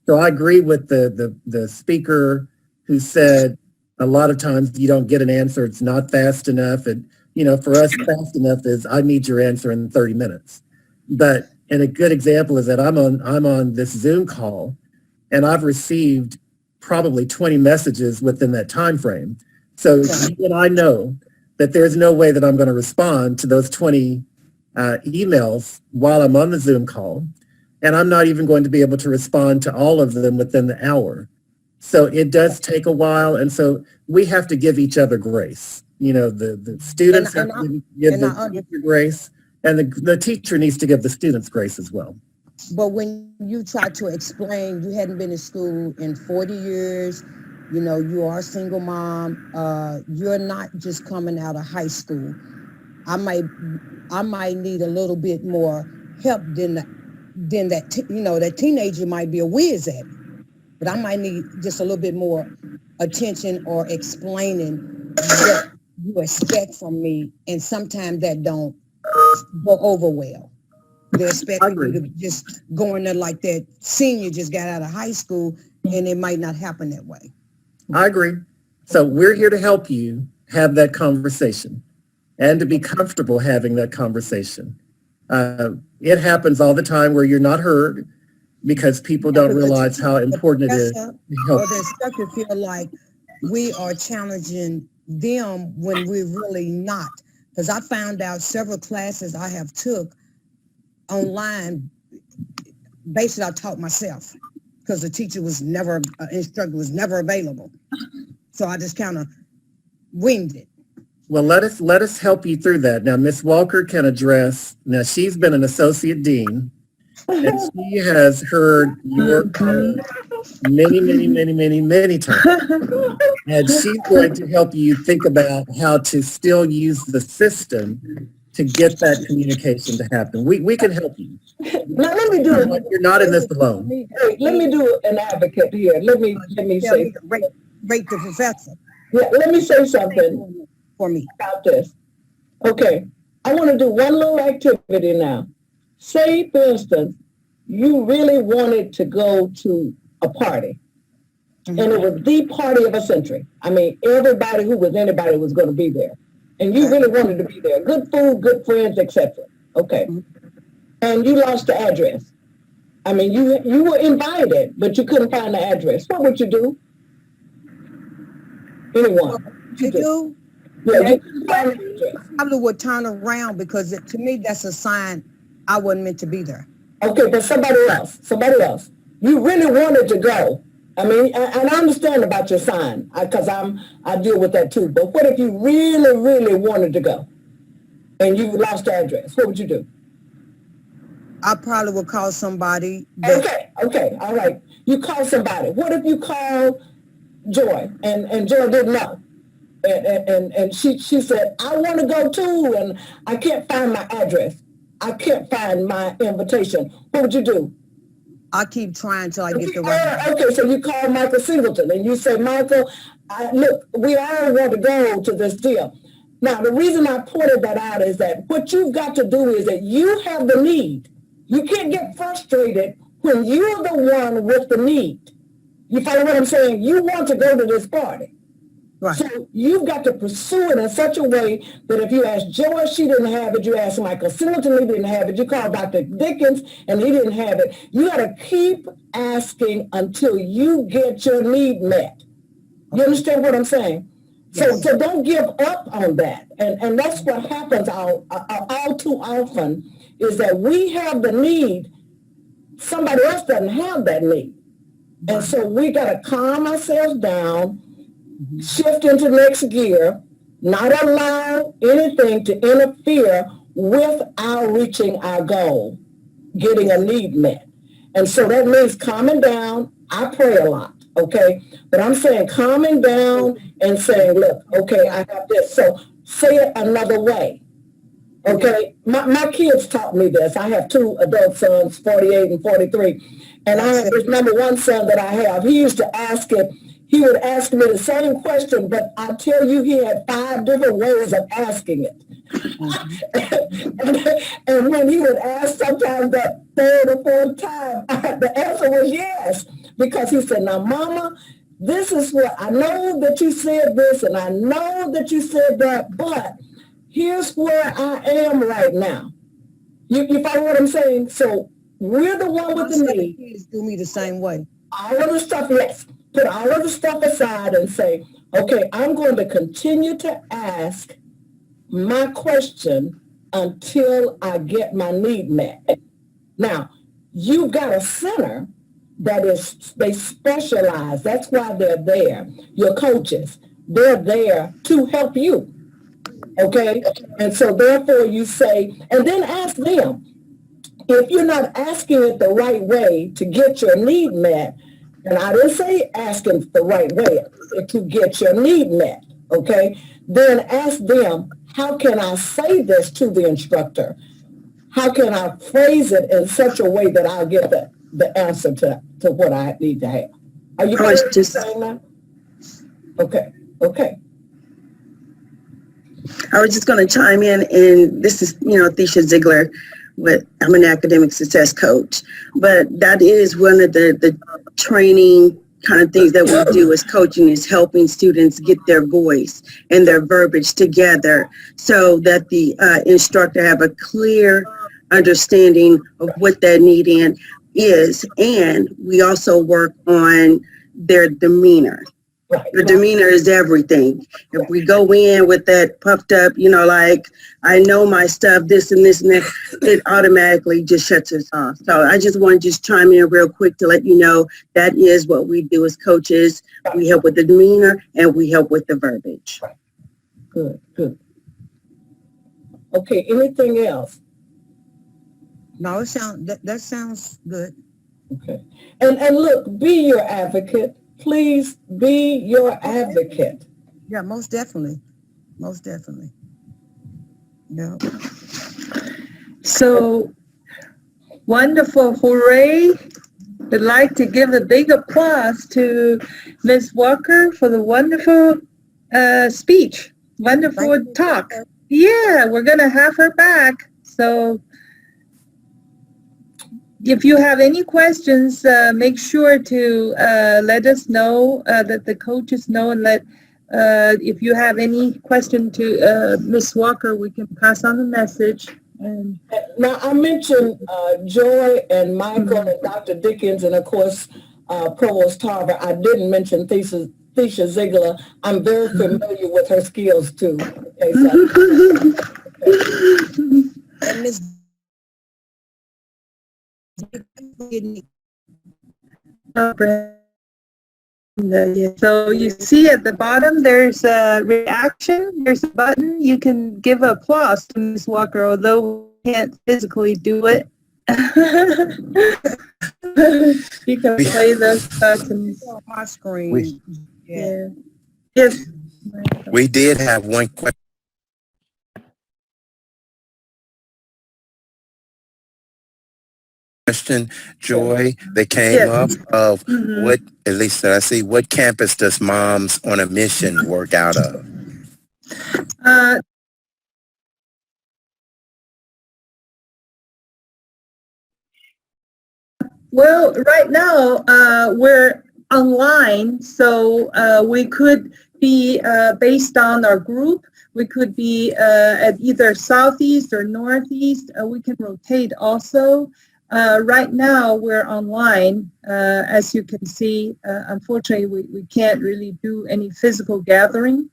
So I agree with the speaker who said a lot of times you don't get an answer. It's not fast enough. And, for us, fast enough is I need your answer in 30 minutes. And a good example is that I'm on this Zoom call and I've received probably 20 messages within that time frame. So you and I know that there's no way that I'm going to respond to those 20 emails while I'm on the Zoom call. And I'm not even going to be able to respond to all of them within the hour. So it does take a while. And so we have to give each other grace. The students have to give the teacher grace, and the teacher needs to give the students grace as well. But when you try to explain, you hadn't been in school in 40 years, you are a single mom, you're not just coming out of high school. I might need a little bit more help than that, that teenager might be a whiz at it. But I might need just a little bit more attention or explaining what you expect from me. And sometimes that don't go over well. They expect you to just go in there like that senior just got out of high school, and it might not happen that way. I agree. So we're here to help you have that conversation and to be comfortable having that conversation. It happens all the time where you're not heard because people don't realize how important it is to help. Or the instructor feel like we are challenging them when we're really not. Because I found out several classes I have took online, basically I taught myself because the teacher was never, instructor was never available. So I just kind of winged it. Well, let us help you through that. Now, Ms. Walker can address, now she's been an associate dean, and she has heard your comment many times. And she's going to help you think about how to still use the system to get that communication to happen. We can help you. Now let me do it. You're not in this alone. Hey, let me do an advocate here. Let me say rate the professor. Yeah, let me say something for me about this. Okay, I want to do one little activity now. Say, for instance, you really wanted to go to a party, and it was the party of a century. I mean, everybody who was anybody was going to be there, and you really wanted to be there. Good food, good friends, etc. Okay, and you lost the address. I mean, you were invited, but you couldn't find the address. What would you do? Anyone? You do? Yeah, I probably would turn around because to me that's a sign I wasn't meant to be there. Okay, but somebody else. You really wanted to go. I mean, and I understand about your sign because I deal with that too. But what if you really wanted to go and you lost the address? What would you do? I probably would call somebody. Okay, all right. You call somebody. What if you call Joy and Joy didn't know? And she said, I want to go too, and I can't find my address. I can't find my invitation. What would you do? I keep trying till I get the right. Okay, so you call Michael Singleton and you say, Michael, look, we all want to go to this deal. Now, the reason I pointed that out is that what you've got to do is that you have the need. You can't get frustrated when you're the one with the need. You follow what I'm saying? You want to go to this party. Right. So you've got to pursue it in such a way that if you ask Joy, she didn't have it. You ask Michael Singleton, he didn't have it. You call Dr. Dickens, and he didn't have it. You got to keep asking until you get your need met. You understand what I'm saying? So don't give up on that. And that's what happens all too often, is that we have the need, somebody else doesn't have that need. And so we got to calm ourselves down, shift into next gear, not allow anything to interfere with our reaching our goal, getting a need met. And so that means calming down. I pray a lot, okay? But I'm saying calming down and saying, look, okay, I have this. So say it another way, okay? My kids taught me this. I have two adult sons, 48 and 43. And I remember one son that I have, he used to ask it, he would ask me the same question, but I tell you, he had 5 different ways of asking it. And when he would ask sometimes that 3rd or 4th time, the answer was yes. Because he said, now, Mama, this is what, I know that you said this and I know that you said that, but here's where I am right now. You follow what I'm saying? So we're the one with the need. Kids do me the same way. All of the stuff, yes. Put all of the stuff aside and say, okay, I'm going to continue to ask my question until I get my need met. Now, you've got a center that is, they specialize. That's why they're there. Your coaches, they're there to help you. Okay? And so therefore you say, and then ask them, if you're not asking it the right way to get your need met, and I didn't say asking the right way to get your need met, okay? Then ask them, how can I say this to the instructor? How can I phrase it in such a way that I'll get the answer to what I need to have? Are you just saying that? Okay, okay. I was just going to chime in, and this is, Thesha Ziegler. I'm an academic success coach, but that is one of the training kind of things that we do as coaching, is helping students get their voice and their verbiage together so that the instructor have a clear understanding of what that need is. And we also work on their demeanor. The demeanor is everything. If we go in with that puffed up, like, I know my stuff, this and this and that, it automatically just shuts us off. So I just want to just chime in real quick to let you know that is what we do as coaches. We help with the demeanor and we help with the verbiage. Good, good. Okay, anything else? No, that sounds good. Okay. And look, be your advocate. Please be your advocate. Yeah, most definitely. Most definitely. Yeah. So wonderful. Hooray. I'd like to give a big applause to Ms. Walker for the wonderful speech. Wonderful talk. Yeah, we're going to have her back. So if you have any questions, make sure to let us know, that the coaches know, and if you have any question to Ms. Walker, we can pass on the message. And now, I mentioned Joy and Michael and Dr. Dickens and, of course, Provost Tarver. I didn't mention Thesha Ziegler. I'm very familiar with her skills, too. Okay, so. And Ms. So you see at the bottom, there's a reaction. There's a button. You can give applause to Ms. Walker, although we can't physically do it. You can play those buttons on my screen. Yeah. Yes. We did have one question, Joy, that came up of what, at least I see, what campus does Moms on a Mission work out of? Well, right now we're online, so we could be based on our group. We could be at either Southeast or Northeast. We can rotate also. Right now we're online. As you can see, unfortunately we can't really do any physical gathering.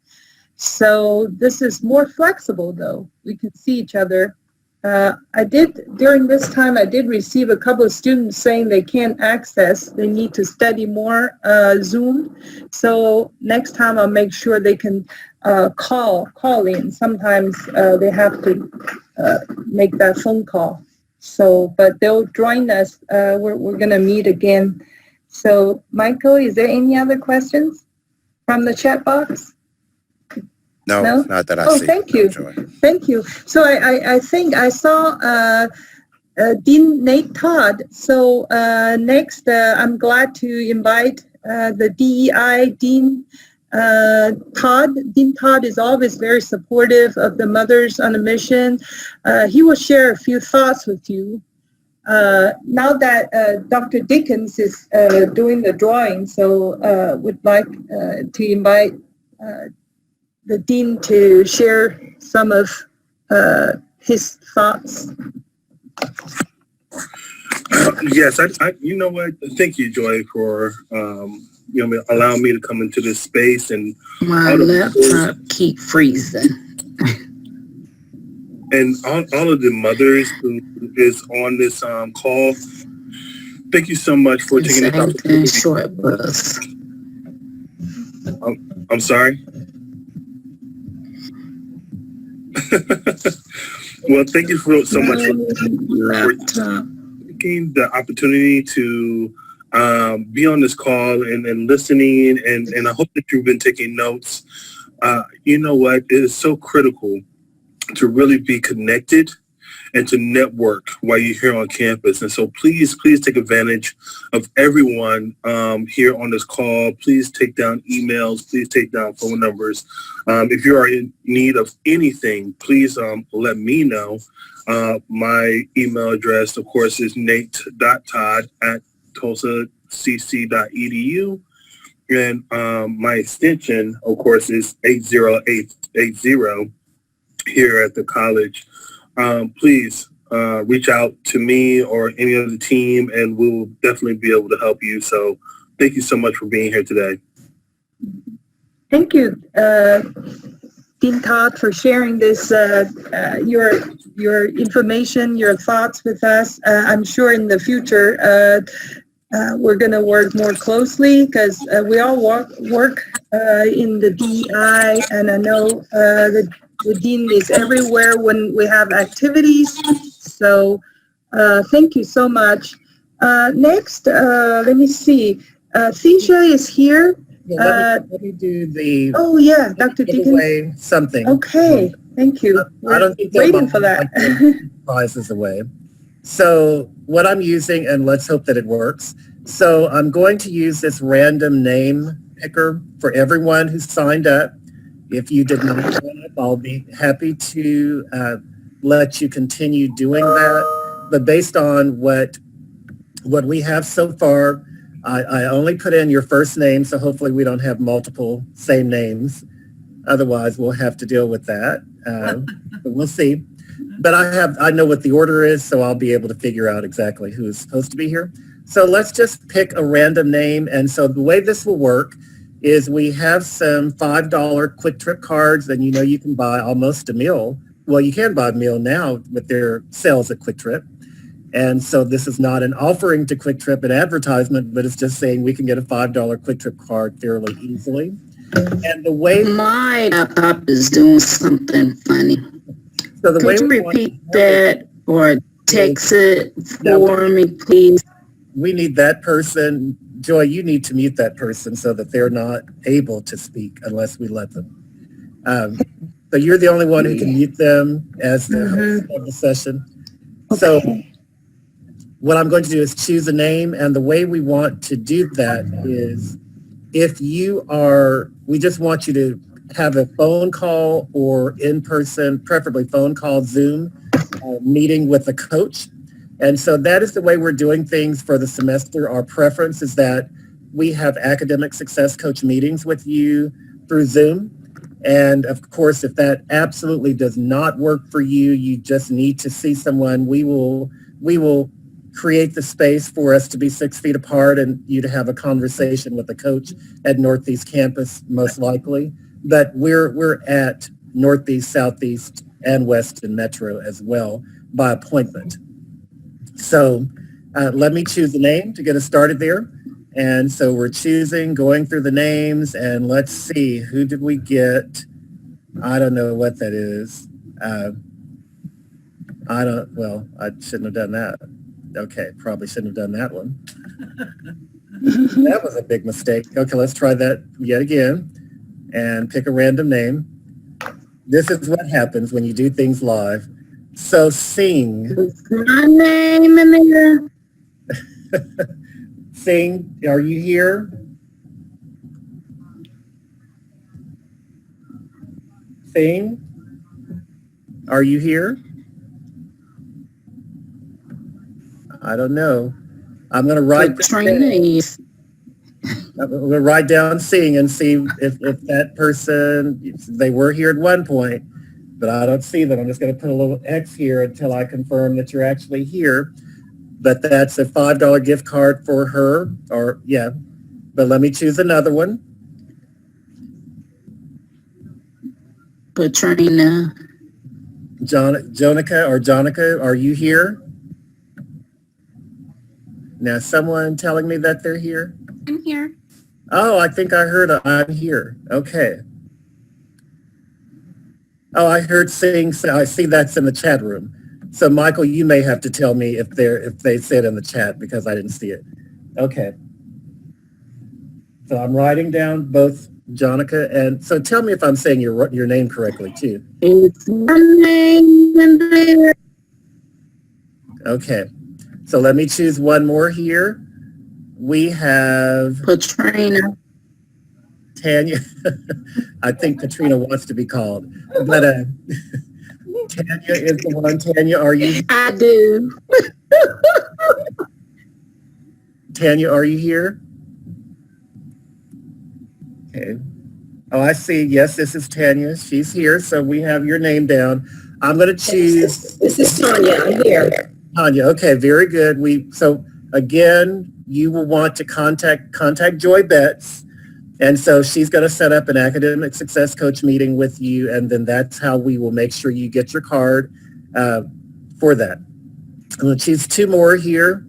So this is more flexible though. We can see each other. During this time, I did receive a couple of students saying they can't access, they need to study more Zoom. So next time I'll make sure they can call in. Sometimes they have to make that phone call. So, but they'll join us. We're going to meet again. So, Michael, is there any other questions from the chat box? No, not that I see. Oh, thank you. Joy. Thank you. So I think I saw Dean Nate Todd. So next, I'm glad to invite the DEI Dean Todd. Dean Todd is always very supportive of the Mothers on a Mission. He will share a few thoughts with you. Now that Dr. Dickens is doing the drawing, so would like to invite the Dean to share some of his thoughts. Yes, I you know what? Thank you, Joy, for allowing me to come into this space. And my laptop keep freezing. And all of the mothers who is on this call, thank you so much for taking the opportunity. Short bus. I'm sorry. Well, thank you so much for taking the opportunity to be on this call and listening, and I hope that you've been taking notes. You know what? It is so critical to really be connected and to network while you're here on campus. And so please take advantage of everyone here on this call. Please take down emails. Please take down phone numbers. If you are in need of anything, please let me know. My email address, of course, is nate.todd@tulsacc.edu. And my extension, of course, is 80880 here at the college. Please reach out to me or any of the team, and we will definitely be able to help you. So thank you so much for being here today. Thank you, Dean Todd, for sharing this, your information, your thoughts with us. I'm sure in the future we're going to work more closely because we all work in the DEI, and I know the Dean is everywhere when we have activities. So thank you so much. Next, let me see. Thesia is here. Yeah, let me do the. Oh yeah, Dr. Dickens. Something. Okay, thank you. I don't think waiting for that. Prizes away. So what I'm using, and let's hope that it works. So I'm going to use this random name picker for everyone who signed up. If you did not sign up, I'll be happy to let you continue doing that. But based on what we have so far, I only put in your first name, so hopefully we don't have multiple same names. Otherwise, we'll have to deal with that. But we'll see. But I know what the order is, so I'll be able to figure out exactly who's supposed to be here. So let's just pick a random name. And so the way this will work is we have some $5 Quick Trip cards, and you can buy almost a meal. Well, you can buy a meal now with their sales at Quick Trip. And so this is not an offering to Quick Trip, an advertisement, but it's just saying we can get a $5 Quick Trip card fairly easily. And the way my laptop is doing something funny. So the Could you repeat that or text it for me, please? We need that person. Joy, you need to mute that person so that they're not able to speak unless we let them. So you're the only one who can mute them as the host of the session. Okay. So what I'm going to do is choose a name, and the way we want to do that is we just want you to have a phone call or in-person, preferably phone call, Zoom, meeting with a coach. And so that is the way we're doing things for the semester. Our preference is that we have academic success coach meetings with you through Zoom. And of course, if that absolutely does not work for you, you just need to see someone, we will create the space for us to be 6 feet apart and you to have a conversation with a coach at Northeast Campus, most likely. but we're at Northeast, Southeast, and Weston Metro as well by appointment. So let me choose a name to get us started there. And so we're going through the names, and let's see, who did we get? I don't know what that is. I shouldn't have done that. Okay, probably shouldn't have done that one. That was a big mistake. Okay, let's try that yet again and pick a random name. This is what happens when you do things live. So sing. My name in there. Sing, are you here? Sing, are you here? I don't know. I'm going to write we'll write down Sing and see if that person, they were here at one point, but I don't see them. I'm just going to put a little X here until I confirm that you're actually here. But that's a $5 gift card for her, but let me choose another one. Katrina. Jonica, are you here? Now, someone telling me that they're here? I'm here. Oh, I think I heard I'm here. Okay. Oh, I heard Sing. So I see that's in the chat room. So Michael, you may have to tell me if they said in the chat because I didn't see it. Okay. So I'm writing down both Jonica and so tell me if I'm saying your name correctly too. It's my name in there. Okay. So let me choose one more here. We have Katrina. Tanya. I think Katrina wants to be called, but Tanya is the one. Tanya, are you? I do. Tanya, are you here? Okay. Oh, I see. Yes, this is Tanya. She's here. So we have your name down. I'm going to choose. This is Tanya. I'm here. Tanya. Okay, very good. So again, you will want to contact Joy Betts. And so she's going to set up an academic success coach meeting with you. And then that's how we will make sure you get your card for that. I'm going to choose two more here.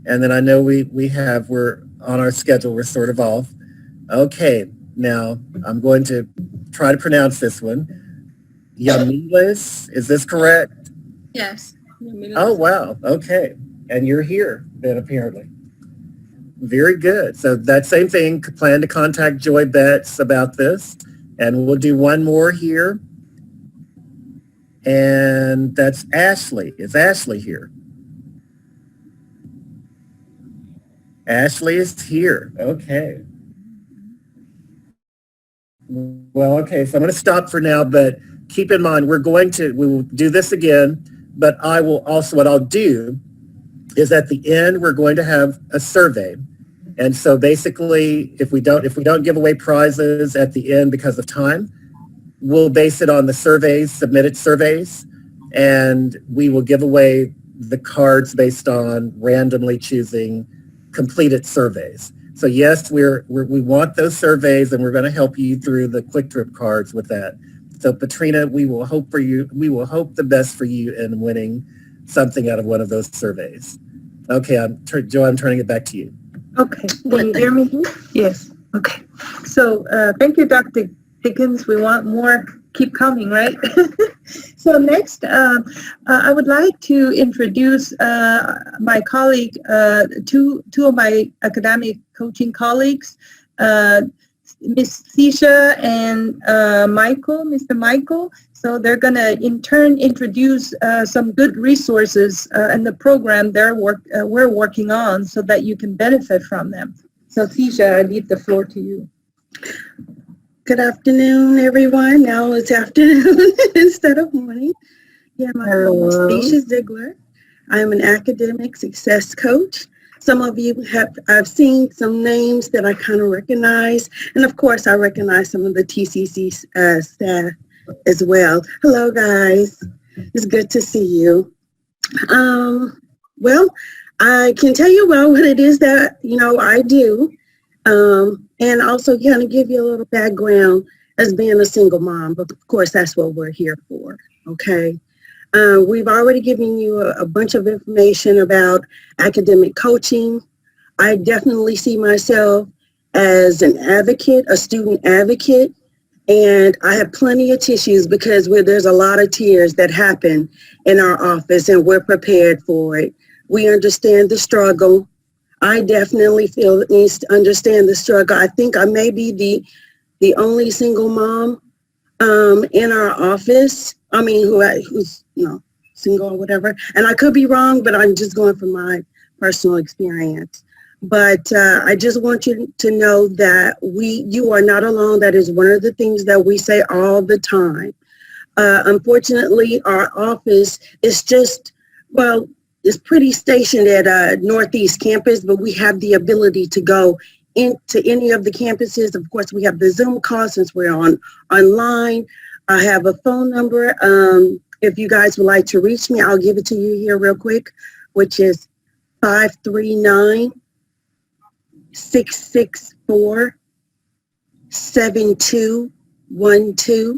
And then I know we're on our schedule. We're sort of off. Okay. Now I'm going to try to pronounce this one. Yamilis, is this correct? Yes. Oh, wow. Okay. And you're here then apparently. Very good. So that same thing, plan to contact Joy Betts about this. And we'll do one more here. And that's Ashley. Is Ashley here? Ashley is here. Okay. Well, okay. So I'm going to stop for now, but keep in mind, we will do this again, but I will also, what I'll do is at the end, we're going to have a survey. And so basically, if we don't give away prizes at the end because of time, we'll base it on the submitted surveys, and we will give away the cards based on randomly choosing completed surveys. So yes, we want those surveys, and we're going to help you through the quick trip cards with that. So Katrina, we will hope the best for you in winning something out of one of those surveys. Okay, Joe, I'm turning it back to you. Okay, can you hear me? Yes, okay. So thank you, Dr. Dickens. We want more. Keep coming, right? So next, I would like to introduce my colleague, two of my academic coaching colleagues, Miss Sisha and Mr. Michael. So they're going to in turn introduce some good resources and the program we're working on so that you can benefit from them. So Sisha, I leave the floor to you. Good afternoon, everyone. Now it's afternoon instead of morning. Yeah, my name is Sisha Ziegler. I am an academic success coach. Some of you I've seen some names that I kind of recognize. And of course, I recognize some of the TCC staff as well. Hello, guys. It's good to see you. Well, I can tell you about what it is that, I do. And also kind of give you a little background as being a single mom, but of course that's what we're here for, okay? We've already given you a bunch of information about academic coaching. I definitely see myself as an advocate, a student advocate, and I have plenty of tissues because there's a lot of tears that happen in our office, and we're prepared for it. We understand the struggle. I definitely understand the struggle. I think I may be the only single mom in our office. I mean, who's single or whatever. And I could be wrong, but I'm just going from my personal experience. But I just want you to know that you are not alone. That is one of the things that we say all the time. Unfortunately, our office is it's pretty stationed at Northeast Campus, but we have the ability to go into any of the campuses. Of course, we have the Zoom call since we're online. I have a phone number. If you guys would like to reach me, I'll give it to you here real quick, which is 539-664-7212.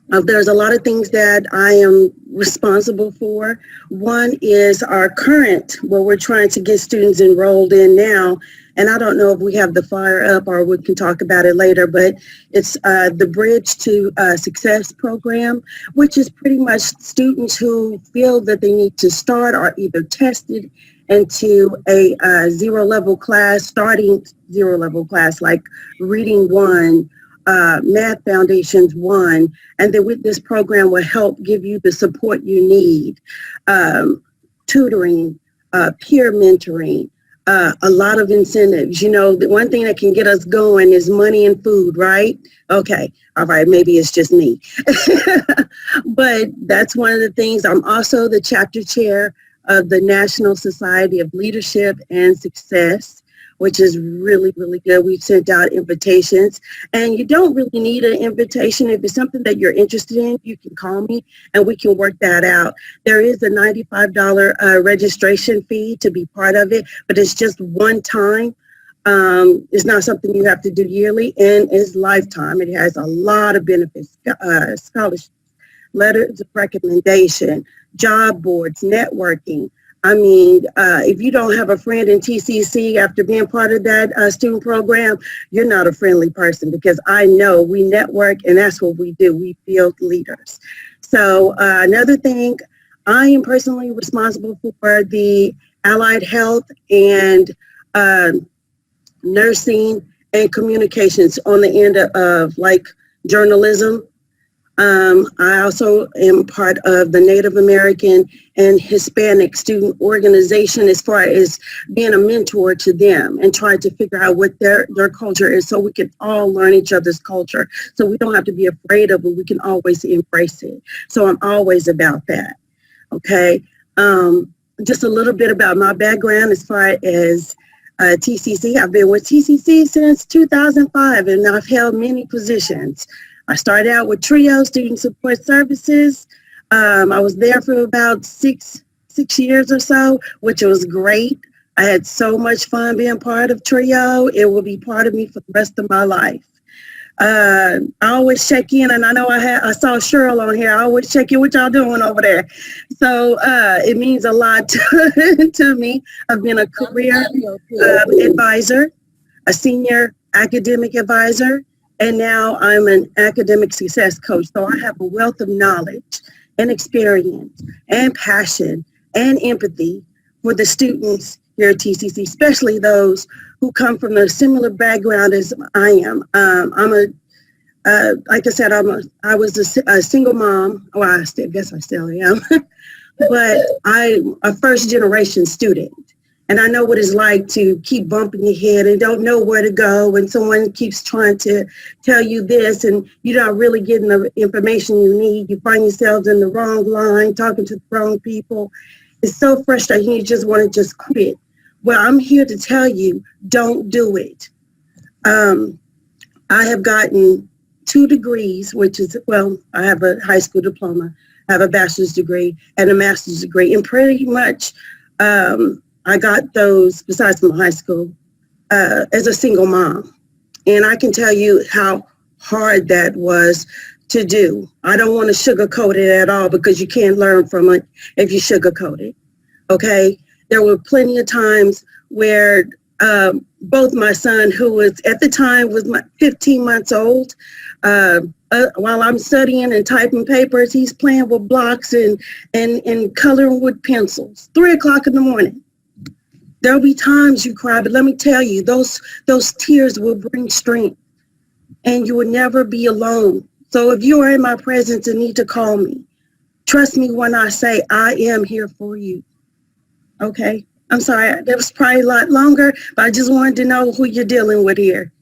There's a lot of things that I am responsible for. One is our current, we're trying to get students enrolled in now. And I don't know if we have the flyer up or we can talk about it later, but it's the Bridge to Success program, which is pretty much students who feel that they need to start or either tested into a zero-level class, starting zero-level class like Reading 1, Math Foundations 1, and then with this program will help give you the support you need, tutoring, peer mentoring, a lot of incentives. The one thing that can get us going is money and food, right? Okay, all right, maybe it's just me. But that's one of the things. I'm also the chapter chair of the National Society of Leadership and Success, which is really, really good. We've sent out invitations, and you don't really need an invitation. If it's something that you're interested in, you can call me and we can work that out. There is a $95 registration fee to be part of it, but it's just one time. It's not something you have to do yearly, and it's lifetime. It has a lot of benefits, scholarships, letters of recommendation, job boards, networking. I mean, if you don't have a friend in TCC after being part of that student program, you're not a friendly person, because I know we network and that's what we do. We build leaders. So another thing, I am personally responsible for the allied health and nursing and communications on the end of like journalism. I also am part of the Native American and Hispanic student organization as far as being a mentor to them and trying to figure out what their culture is, so we can all learn each other's culture. So we don't have to be afraid of it. We can always embrace it. So I'm always about that. Okay. Just a little bit about my background as far as TCC. I've been with TCC since 2005, and I've held many positions. I started out with TRIO, Student Support Services. I was there for about six years or so, which was great. I had so much fun being part of TRIO. It will be part of me for the rest of my life. I always check in, and I know I saw Cheryl on here. I always check in what y'all doing over there. So it means a lot to me. I've been a career advisor, a senior academic advisor, and now I'm an academic success coach. So I have a wealth of knowledge and experience and passion and empathy for the students here at TCC, especially those who come from a similar background as I am. Like I said, I was a single mom. Well, I guess I still am, but I'm a first generation student. And I know what it's like to keep bumping your head and don't know where to go, and someone keeps trying to tell you this and you're not really getting the information you need. You find yourselves in the wrong line, talking to the wrong people. It's so frustrating. You just want to just quit. Well, I'm here to tell you, don't do it. I have gotten 2 degrees, which is, well, I have a high school diploma, I have a bachelor's degree and a master's degree, and pretty much I got those, besides from high school, as a single mom. And I can tell you how hard that was to do. I don't want to sugarcoat it at all because you can't learn from it if you sugarcoat it. Okay? There were plenty of times where both my son, who was at the time was 15 months old, while I'm studying and typing papers, he's playing with blocks and coloring with pencils. 3 o'clock in the morning. There'll be times you cry, but let me tell you, those tears will bring strength, and you will never be alone. So if you are in my presence and need to call me, trust me when I say I am here for you. Okay? I'm sorry, that was probably a lot longer, but I just wanted to know who you're dealing with here.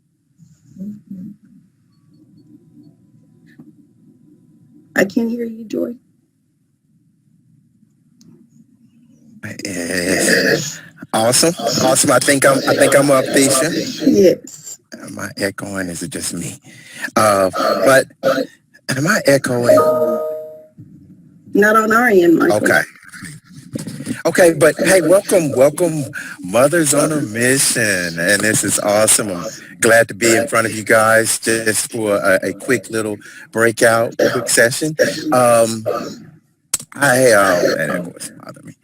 I can't hear you, Joy. Yes. Awesome. I think I'm up, Tisha. Yes. Am I echoing? Is it just me? But am I echoing? Not on our end, Michael. Okay, but hey, welcome, Mothers on a Mission, and this is awesome. I'm glad to be in front of you guys just for a quick little breakout, quick session. And that voice bothered me.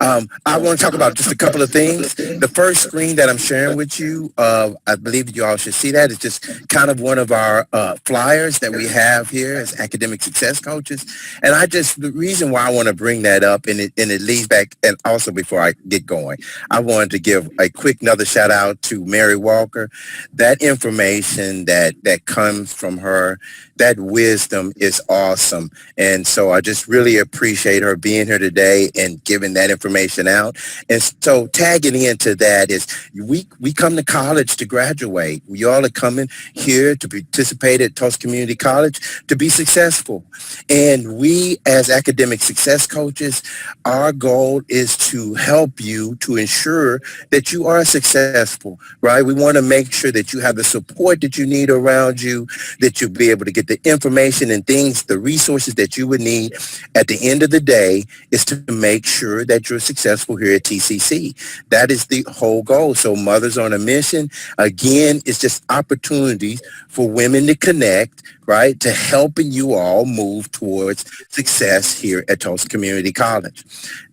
I want to talk about just a couple of things. The first screen that I'm sharing with you, I believe you all should see that. It's just kind of one of our flyers that we have here as academic success coaches. And the reason why I want to bring that up, and it leads back, and also before I get going, I wanted to give a quick another shout out to Mary Walker. That information that comes from her, that wisdom is awesome. And so I just really appreciate her being here today and giving that information out. And so tagging into that is we come to college to graduate. We all are coming here to participate at Tulsa Community College to be successful. And we as academic success coaches, our goal is to help you to ensure that you are successful, right? We want to make sure that you have the support that you need around you, that you'll be able to get the information and things, the resources that you would need. At the end of the day is to make sure that you're successful here at TCC. That is the whole goal. So Mothers on a Mission, again, it's just opportunities for women to connect, right, to helping you all move towards success here at Tulsa Community College.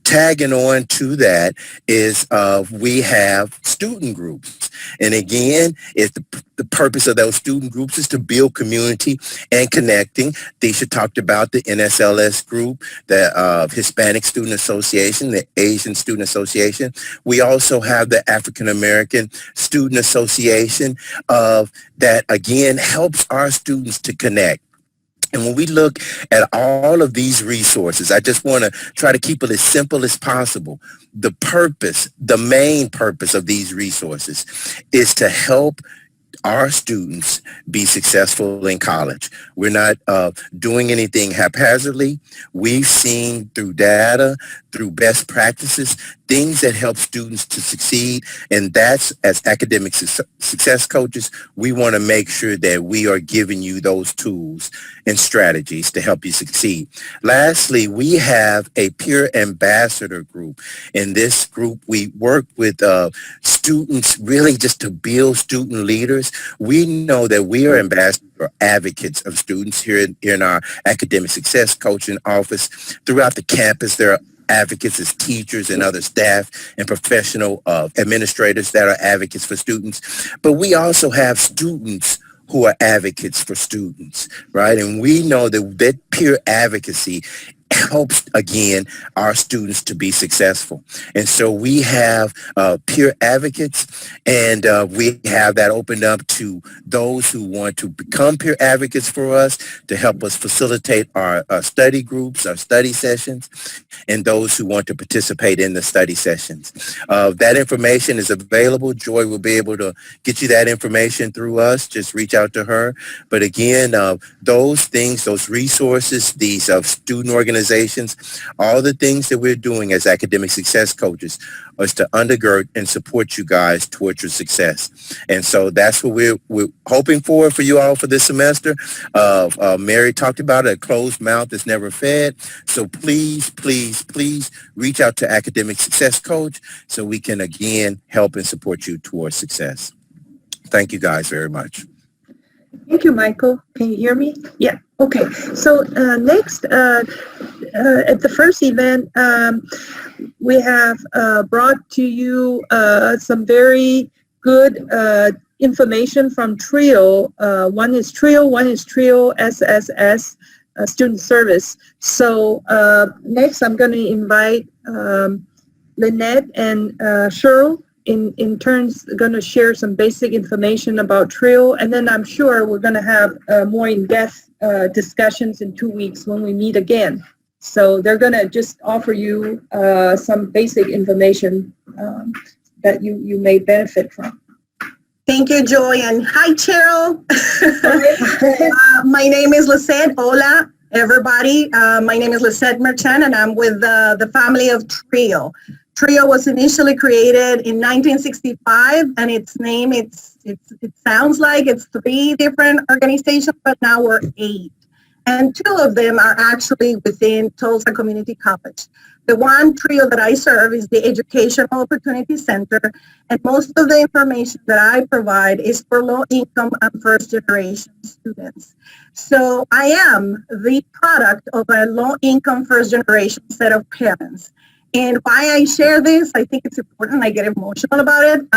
Tagging on to that is we have student groups. And again, it's the purpose of those student groups is to build community and connecting. Tisha talked about the NSLS group, the Hispanic Student Association, the Asian Student Association. We also have the African American Student Association that, again, helps our students to connect. And when we look at all of these resources, I just want to try to keep it as simple as possible. The main purpose of these resources is to help our students be successful in college. We're not doing anything haphazardly. We've seen through data, through best practices, things that help students to succeed. And that's, as academic success coaches, we want to make sure that we are giving you those tools and strategies to help you succeed. Lastly, we have a peer ambassador group. In this group, we work with students really just to build student leaders. We know that we are ambassadors or advocates of students here in our academic success coaching office. Throughout the campus, there are advocates as teachers and other staff and professional administrators that are advocates for students. But we also have students who are advocates for students, right? And we know that peer advocacy helps, again, our students to be successful. And so we have peer advocates, and we have that opened up to those who want to become peer advocates for us to help us facilitate our study groups, our study sessions, and those who want to participate in the study sessions. That information is available. Joy will be able to get you that information through us. Just reach out to her. But again, those things, those resources, these student organizations, all the things that we're doing as academic success coaches is to undergird and support you guys towards your success. And so that's what we're hoping for you all for this semester. Mary talked about it, a closed mouth is never fed. So please, please, please reach out to Academic Success Coach so we can, again, help and support you towards success. Thank you guys very much. Thank you, Michael. Can you hear me? Yeah. Okay. So next, at the first event, we have brought to you some very good information from TRIO. One is TRIO SSS Student Service. So next, I'm going to invite Lynette and Cheryl in turns going to share some basic information about TRIO, and then I'm sure we're going to have more in-depth discussions in 2 weeks when we meet again. So they're going to just offer you some basic information that you may benefit from. Thank you, Joy, and hi, Cheryl. My name is Lisette. Hola, everybody. My name is Lisette Merchant, and I'm with the family of TRIO. TRIO was initially created in 1965, and its name, it sounds like it's 3 different organizations, but now we're 8. And 2 of them are actually within Tulsa Community College. The one TRIO that I serve is the Educational Opportunity Center, and most of the information that I provide is for low-income and first-generation students. So I am the product of a low-income first-generation set of parents. And why I share this, I think it's important. I get emotional about it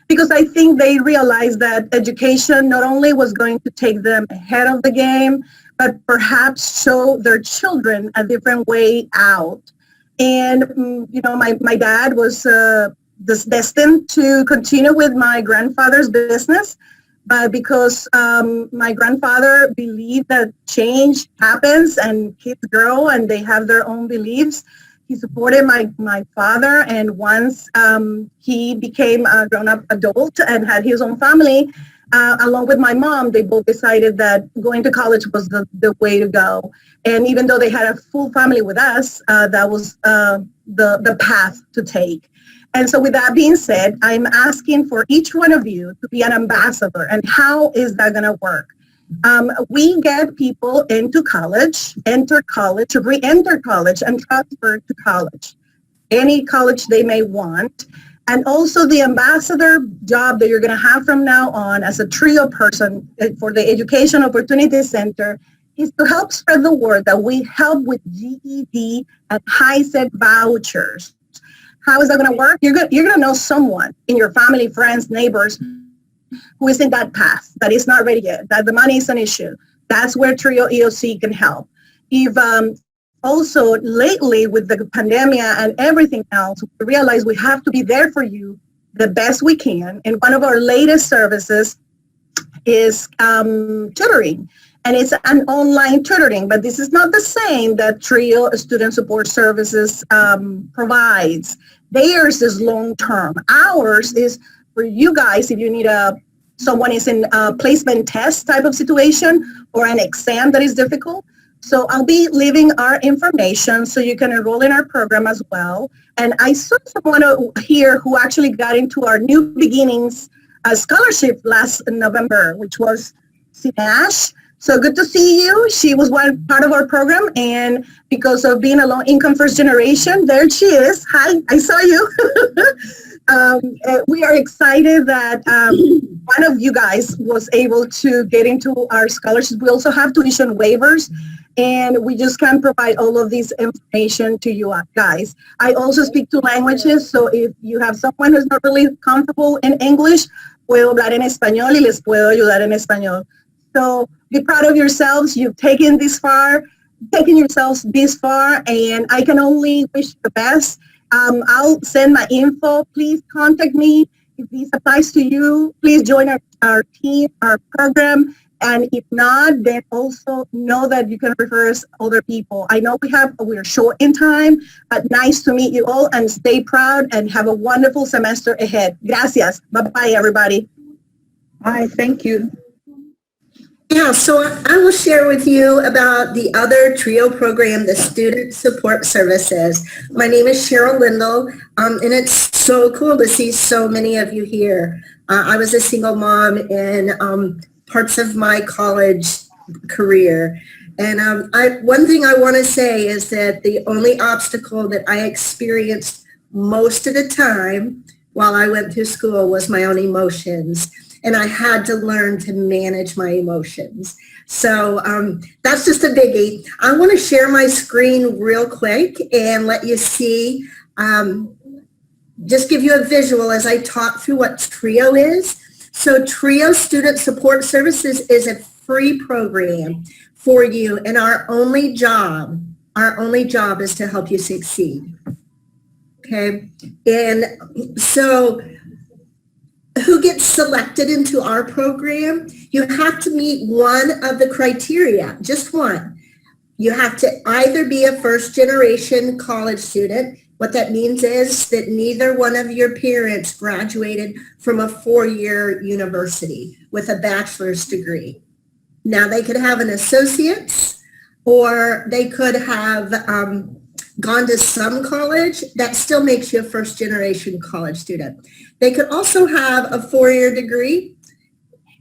because I think they realized that education not only was going to take them ahead of the game, but perhaps show their children a different way out. And, you know, my dad was destined to continue with my grandfather's business, but because my grandfather believed that change happens and kids grow and they have their own beliefs, he supported my father, and once he became a grown-up adult and had his own family, along with my mom, they both decided that going to college was the way to go. And even though they had a full family with us, that was the path to take. And so with that being said, I'm asking for each one of you to be an ambassador. And how is that going to work? We get people into college, enter college, re-enter college, and transfer to college, any college they may want. And also the ambassador job that you're going to have from now on as a TRIO person for the Education Opportunity Center is to help spread the word that we help with GED and HiSET vouchers. How is that going to work? You're going to know someone in your family, friends, neighbors who is in that path, that is not ready yet, that the money is an issue. That's where TRIO EOC can help. If also lately with the pandemic and everything else, we realize we have to be there for you the best we can. And one of our latest services is tutoring. And it's an online tutoring, but this is not the same that TRIO Student Support Services provides. Theirs is long-term. Ours is for you guys if you need someone is in a placement test type of situation or an exam that is difficult. So I'll be leaving our information so you can enroll in our program as well. And I saw someone here who actually got into our New Beginnings scholarship last November, which was Sinash. So good to see you. She was one part of our program, and because of being a low-income first generation, there she is. Hi, I saw you. We are excited that one of you guys was able to get into our scholarships. We also have tuition waivers, and we just can provide all of this information to you guys. I also speak 2 languages, so if you have someone who's not really comfortable in English, puedo hablar en español y les puedo ayudar en español. So be proud of yourselves. You've taken yourselves this far, and I can only wish the best. I'll send my info. Please contact me. If this applies to you, please join our team, our program. And if not, then also know that you can refer us other people. I know we're short in time, but nice to meet you all, and stay proud and have a wonderful semester ahead. Gracias. Bye-bye, everybody. Bye. Thank you. Yeah, so I will share with you about the other TRIO program, the Student Support Services. My name is Cheryl Lindell, and it's so cool to see so many of you here. I was a single mom in parts of my college career. And one thing I want to say is that the only obstacle that I experienced most of the time while I went through school was my own emotions. and I had to learn to manage my emotions. So that's just a biggie. I want to share my screen real quick and let you see, just give you a visual as I talk through what TRIO is. So TRIO Student Support Services is a free program for you, and our only job is to help you succeed. Okay, and so who gets selected into our program? You have to meet one of the criteria, just one. You have to either be a first-generation college student. What that means is that neither one of your parents graduated from a four-year university with a bachelor's degree. Now, they could have an associate's, or they could have gone to some college. That still makes you a first-generation college student. They could also have a four-year degree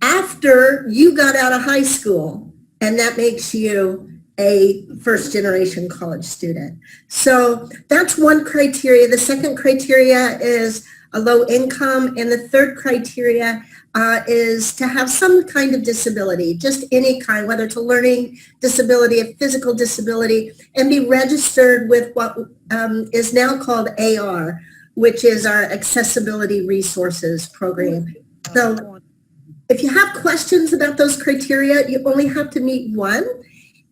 after you got out of high school, and that makes you a first-generation college student. So that's one criteria. The second criteria is a low income, and the third criteria is to have some kind of disability, just any kind, whether it's a learning disability, a physical disability, and be registered with what is now called AR, which is our Accessibility Resources Program. So if you have questions about those criteria, you only have to meet one,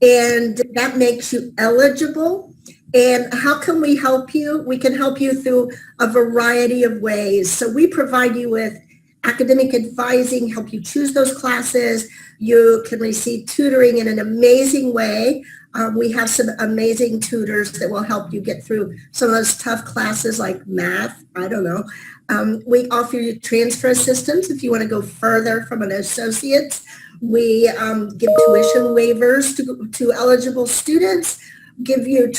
and that makes you eligible. And how can we help you? We can help you through a variety of ways. So we provide you with academic advising, help you choose those classes. You can receive tutoring in an amazing way. We have some amazing tutors that will help you get through some of those tough classes like math, I don't know. We offer you transfer assistance if you want to go further from an associate's. We give tuition waivers to eligible students, give you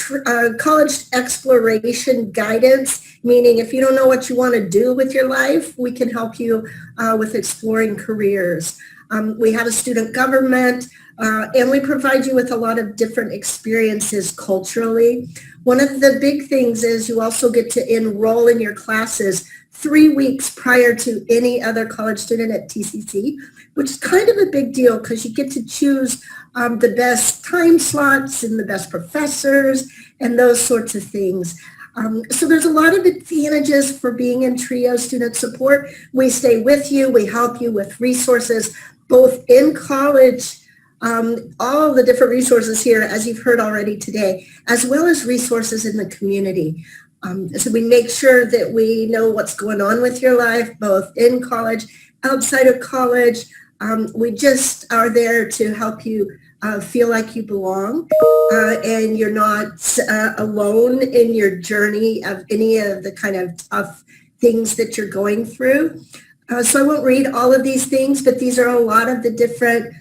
college exploration guidance, meaning if you don't know what you want to do with your life, we can help you with exploring careers. We have a student government, and we provide you with a lot of different experiences culturally. One of the big things is you also get to enroll in your classes 3 weeks prior to any other college student at TCC, which is kind of a big deal because you get to choose the best time slots and the best professors and those sorts of things. So there's a lot of advantages for being in TRIO Student Support. We stay with you. We help you with resources, both in college, all the different resources here, as you've heard already today, as well as resources in the community. So we make sure that we know what's going on with your life, both in college, outside of college. We just are there to help you feel like you belong and you're not alone in your journey of any of the kind of tough things that you're going through. So I won't read all of these things, but these are a lot of the different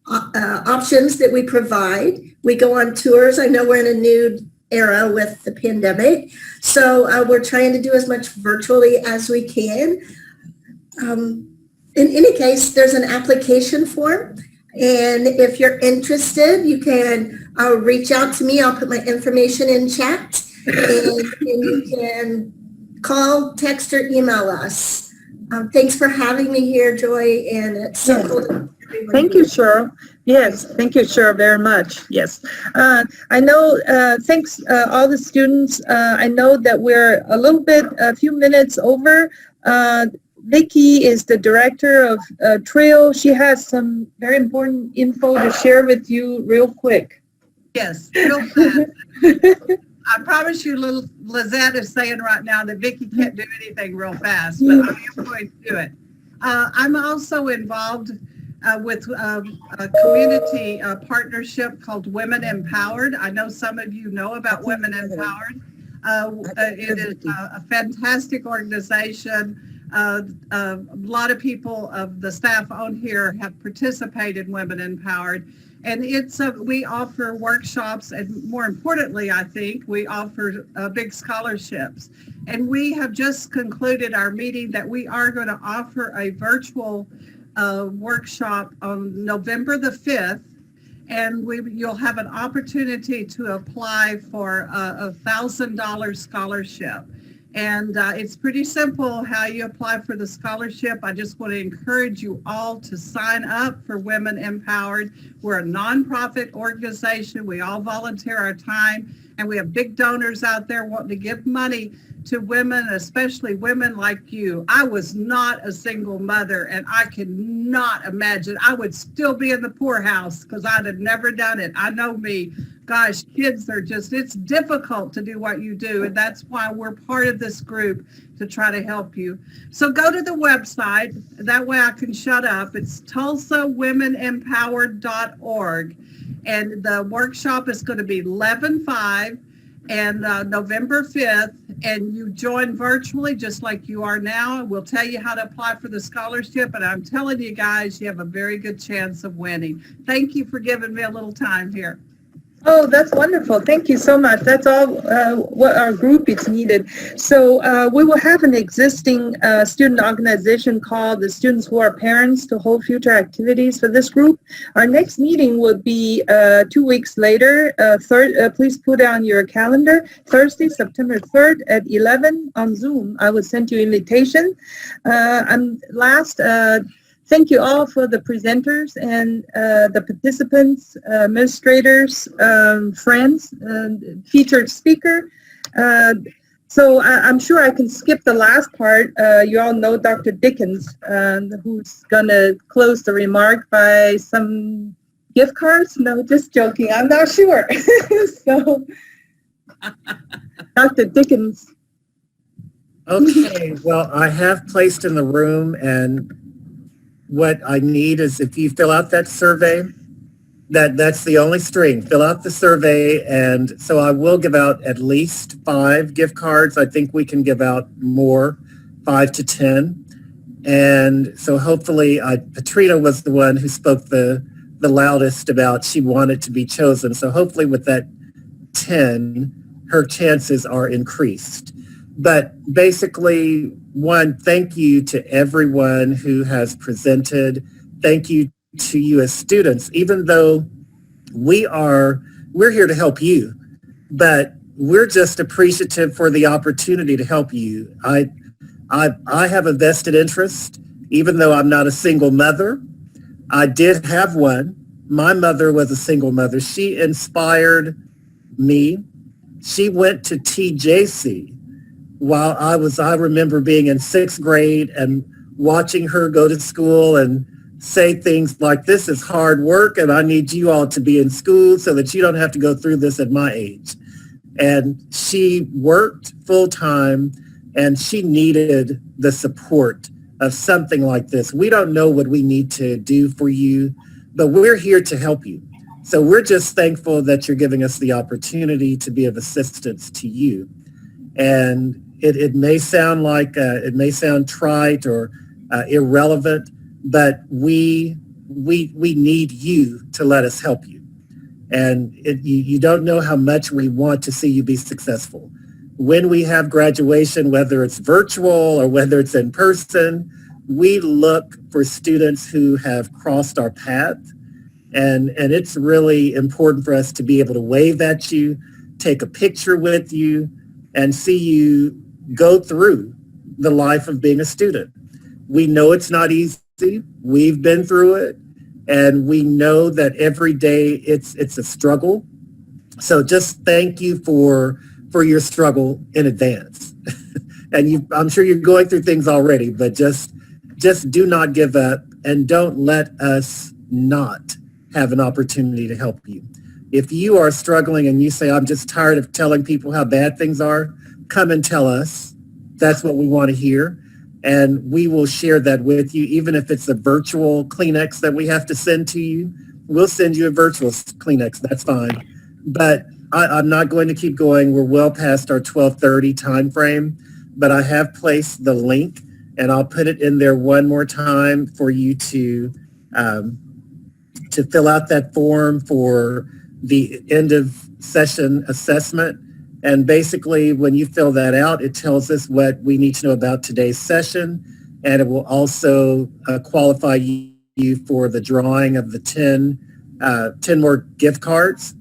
options that we provide. We go on tours. I know we're in a new era with the pandemic, so we're trying to do as much virtually as we can. In any case, there's an application form, and if you're interested, you can reach out to me. I'll put my information in chat, and you can call, text, or email us. Thanks for having me here, Joy, and it's so cool. Thank you, Cheryl. Yes, thank you, Cheryl, very much. Yes. I know, thanks all the students. I know that we're a few minutes over. Vicki is the director of TRIO. She has some very important info to share with you real quick. Yes, real fast. I promise you, little Lizette is saying right now that Vicki can't do anything real fast, but I am going to do it. I'm also involved with a community partnership called Women Empowered. I know some of you know about Women Empowered. It is a fantastic organization. A lot of people of the staff on here have participated in Women Empowered. And we offer workshops, and more importantly, I think, we offer big scholarships. And we have just concluded our meeting that we are going to offer a virtual workshop on November the 5th, and you'll have an opportunity to apply for a $1,000 scholarship. And it's pretty simple how you apply for the scholarship. I just want to encourage you all to sign up for Women Empowered. We're a nonprofit organization. We all volunteer our time, and we have big donors out there wanting to give money to women, especially women like you. I was not a single mother, and I cannot imagine. I would still be in the poorhouse because I'd have never done it. I know me. Gosh, kids are just, it's difficult to do what you do. And that's why we're part of this group to try to help you. So go to the website. That way I can shut up. It's tulsawomenempowered.org. And the workshop is going to be 11/5 and November 5th. And you join virtually just like you are now. We'll tell you how to apply for the scholarship. And I'm telling you guys, you have a very good chance of winning. Thank you for giving me a little time here. Oh, that's wonderful. Thank you so much. That's all what our group is needed. So we will have an existing student organization called the Students Who Are Parents to hold future activities for this group. Our next meeting will be 2 weeks later. Please put on your calendar, Thursday, September 3rd at 11 on Zoom. I will send you invitation. Thank you all for the presenters and the participants, administrators, friends, featured speaker. So I'm sure I can skip the last part. You all know Dr. Dickens, who's going to close the remark by some gift cards. No, just joking. I'm not sure. So, Dr. Dickens. Okay, well, I have placed in the room, and what I need is if you fill out that survey, that's the only string. Fill out the survey, and so I will give out at least 5 gift cards. I think we can give out more, 5 to 10. And so hopefully, Patrina was the one who spoke the loudest about she wanted to be chosen. So hopefully with that 10, her chances are increased. But basically, one, thank you to everyone who has presented. Thank you to you as students, even though we're here to help you, but we're just appreciative for the opportunity to help you. I have a vested interest, even though I'm not a single mother. I did have one. My mother was a single mother. She inspired me. She went to TJC while I remember being in 6th grade and watching her go to school and say things like, this is hard work and I need you all to be in school so that you don't have to go through this at my age. And she worked full time and she needed the support of something like this. We don't know what we need to do for you, but we're here to help you. So we're just thankful that you're giving us the opportunity to be of assistance to you. And it may sound like, it may sound trite or irrelevant, but we need you to let us help you. And you don't know how much we want to see you be successful. When we have graduation, whether it's virtual or whether it's in person, we look for students who have crossed our path. And it's really important for us to be able to wave at you, take a picture with you, and see you go through the life of being a student. We know it's not easy. We've been through it, and we know that every day it's a struggle. So just thank you for your struggle in advance. And I'm sure you're going through things already, but just do not give up, and don't let us not have an opportunity to help you. If you are struggling and you say, I'm just tired of telling people how bad things are, come and tell us. That's what we want to hear. And we will share that with you, even if it's a virtual Kleenex that we have to send to you. We'll send you a virtual Kleenex. That's fine. But I'm not going to keep going. We're well past our 12:30 time frame. But I have placed the link, and I'll put it in there one more time for you to fill out that form for the end of session assessment. And basically, when you fill that out, it tells us what we need to know about today's session, and it will also qualify you for the drawing of the 10 more gift cards.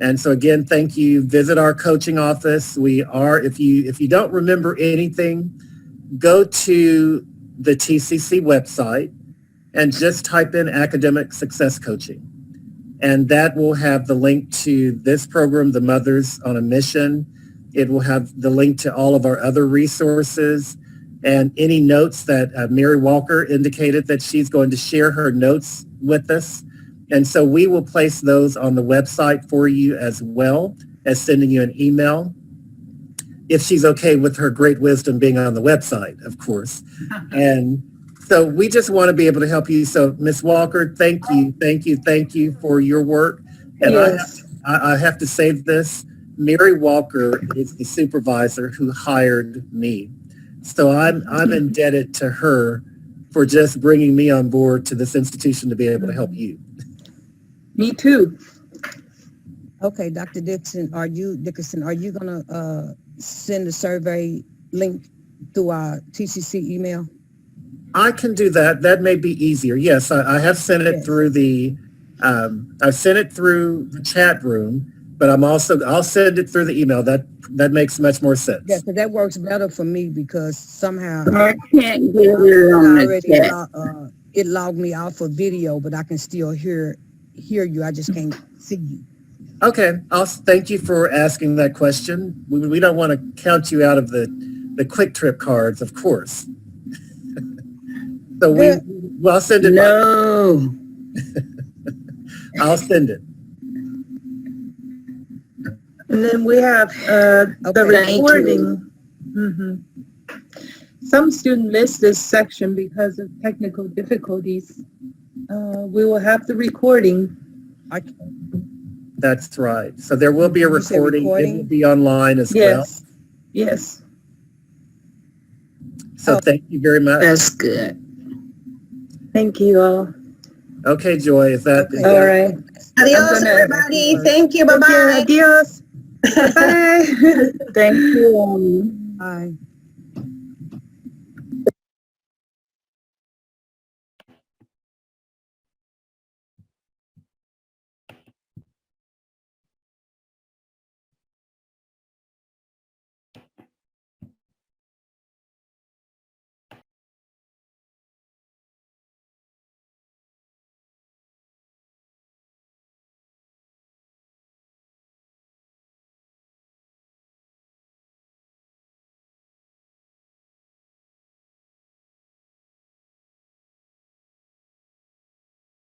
And so again, thank you. Visit our coaching office. We are, if you don't remember anything, go to the TCC website and just type in academic success coaching. And that will have the link to this program, the Mothers on a Mission. It will have the link to all of our other resources and any notes that Mary Walker indicated that she's going to share her notes with us. And so we will place those on the website for you as well as sending you an email. If she's okay with her great wisdom being on the website, of course. And so we just want to be able to help you. So Ms. Walker, thank you for your work. And Yes. I have to say this, Mary Walker is the supervisor who hired me. So I'm indebted to her for just bringing me on board to this institution to be able to help you. Me too. Okay, Dr. Dickerson, are you gonna send the survey link through our TCC email? I can do that. That may be easier. Yes, I have sent it through the, I've sent it through the chat room, but I'll send it through the email. That makes much more sense. Yeah, because that works better for me because somehow I can't get it on the chat. it logged me out for video, but I can still hear you. I just can't see you. Okay, thank you for asking that question. We don't want to count you out of the quick trip cards, of course. So I'll send it. No. I'll send it. And then we have the recording. Some students miss this section because of technical difficulties. We will have the recording. That's right. So there will be a recording. It will be online as well. Yes. So thank you very much. That's good. Thank you all. Okay, Joy, is that? All right. Adios, everybody. Thank you. Bye-bye. Adios. Bye. Thank you. Bye.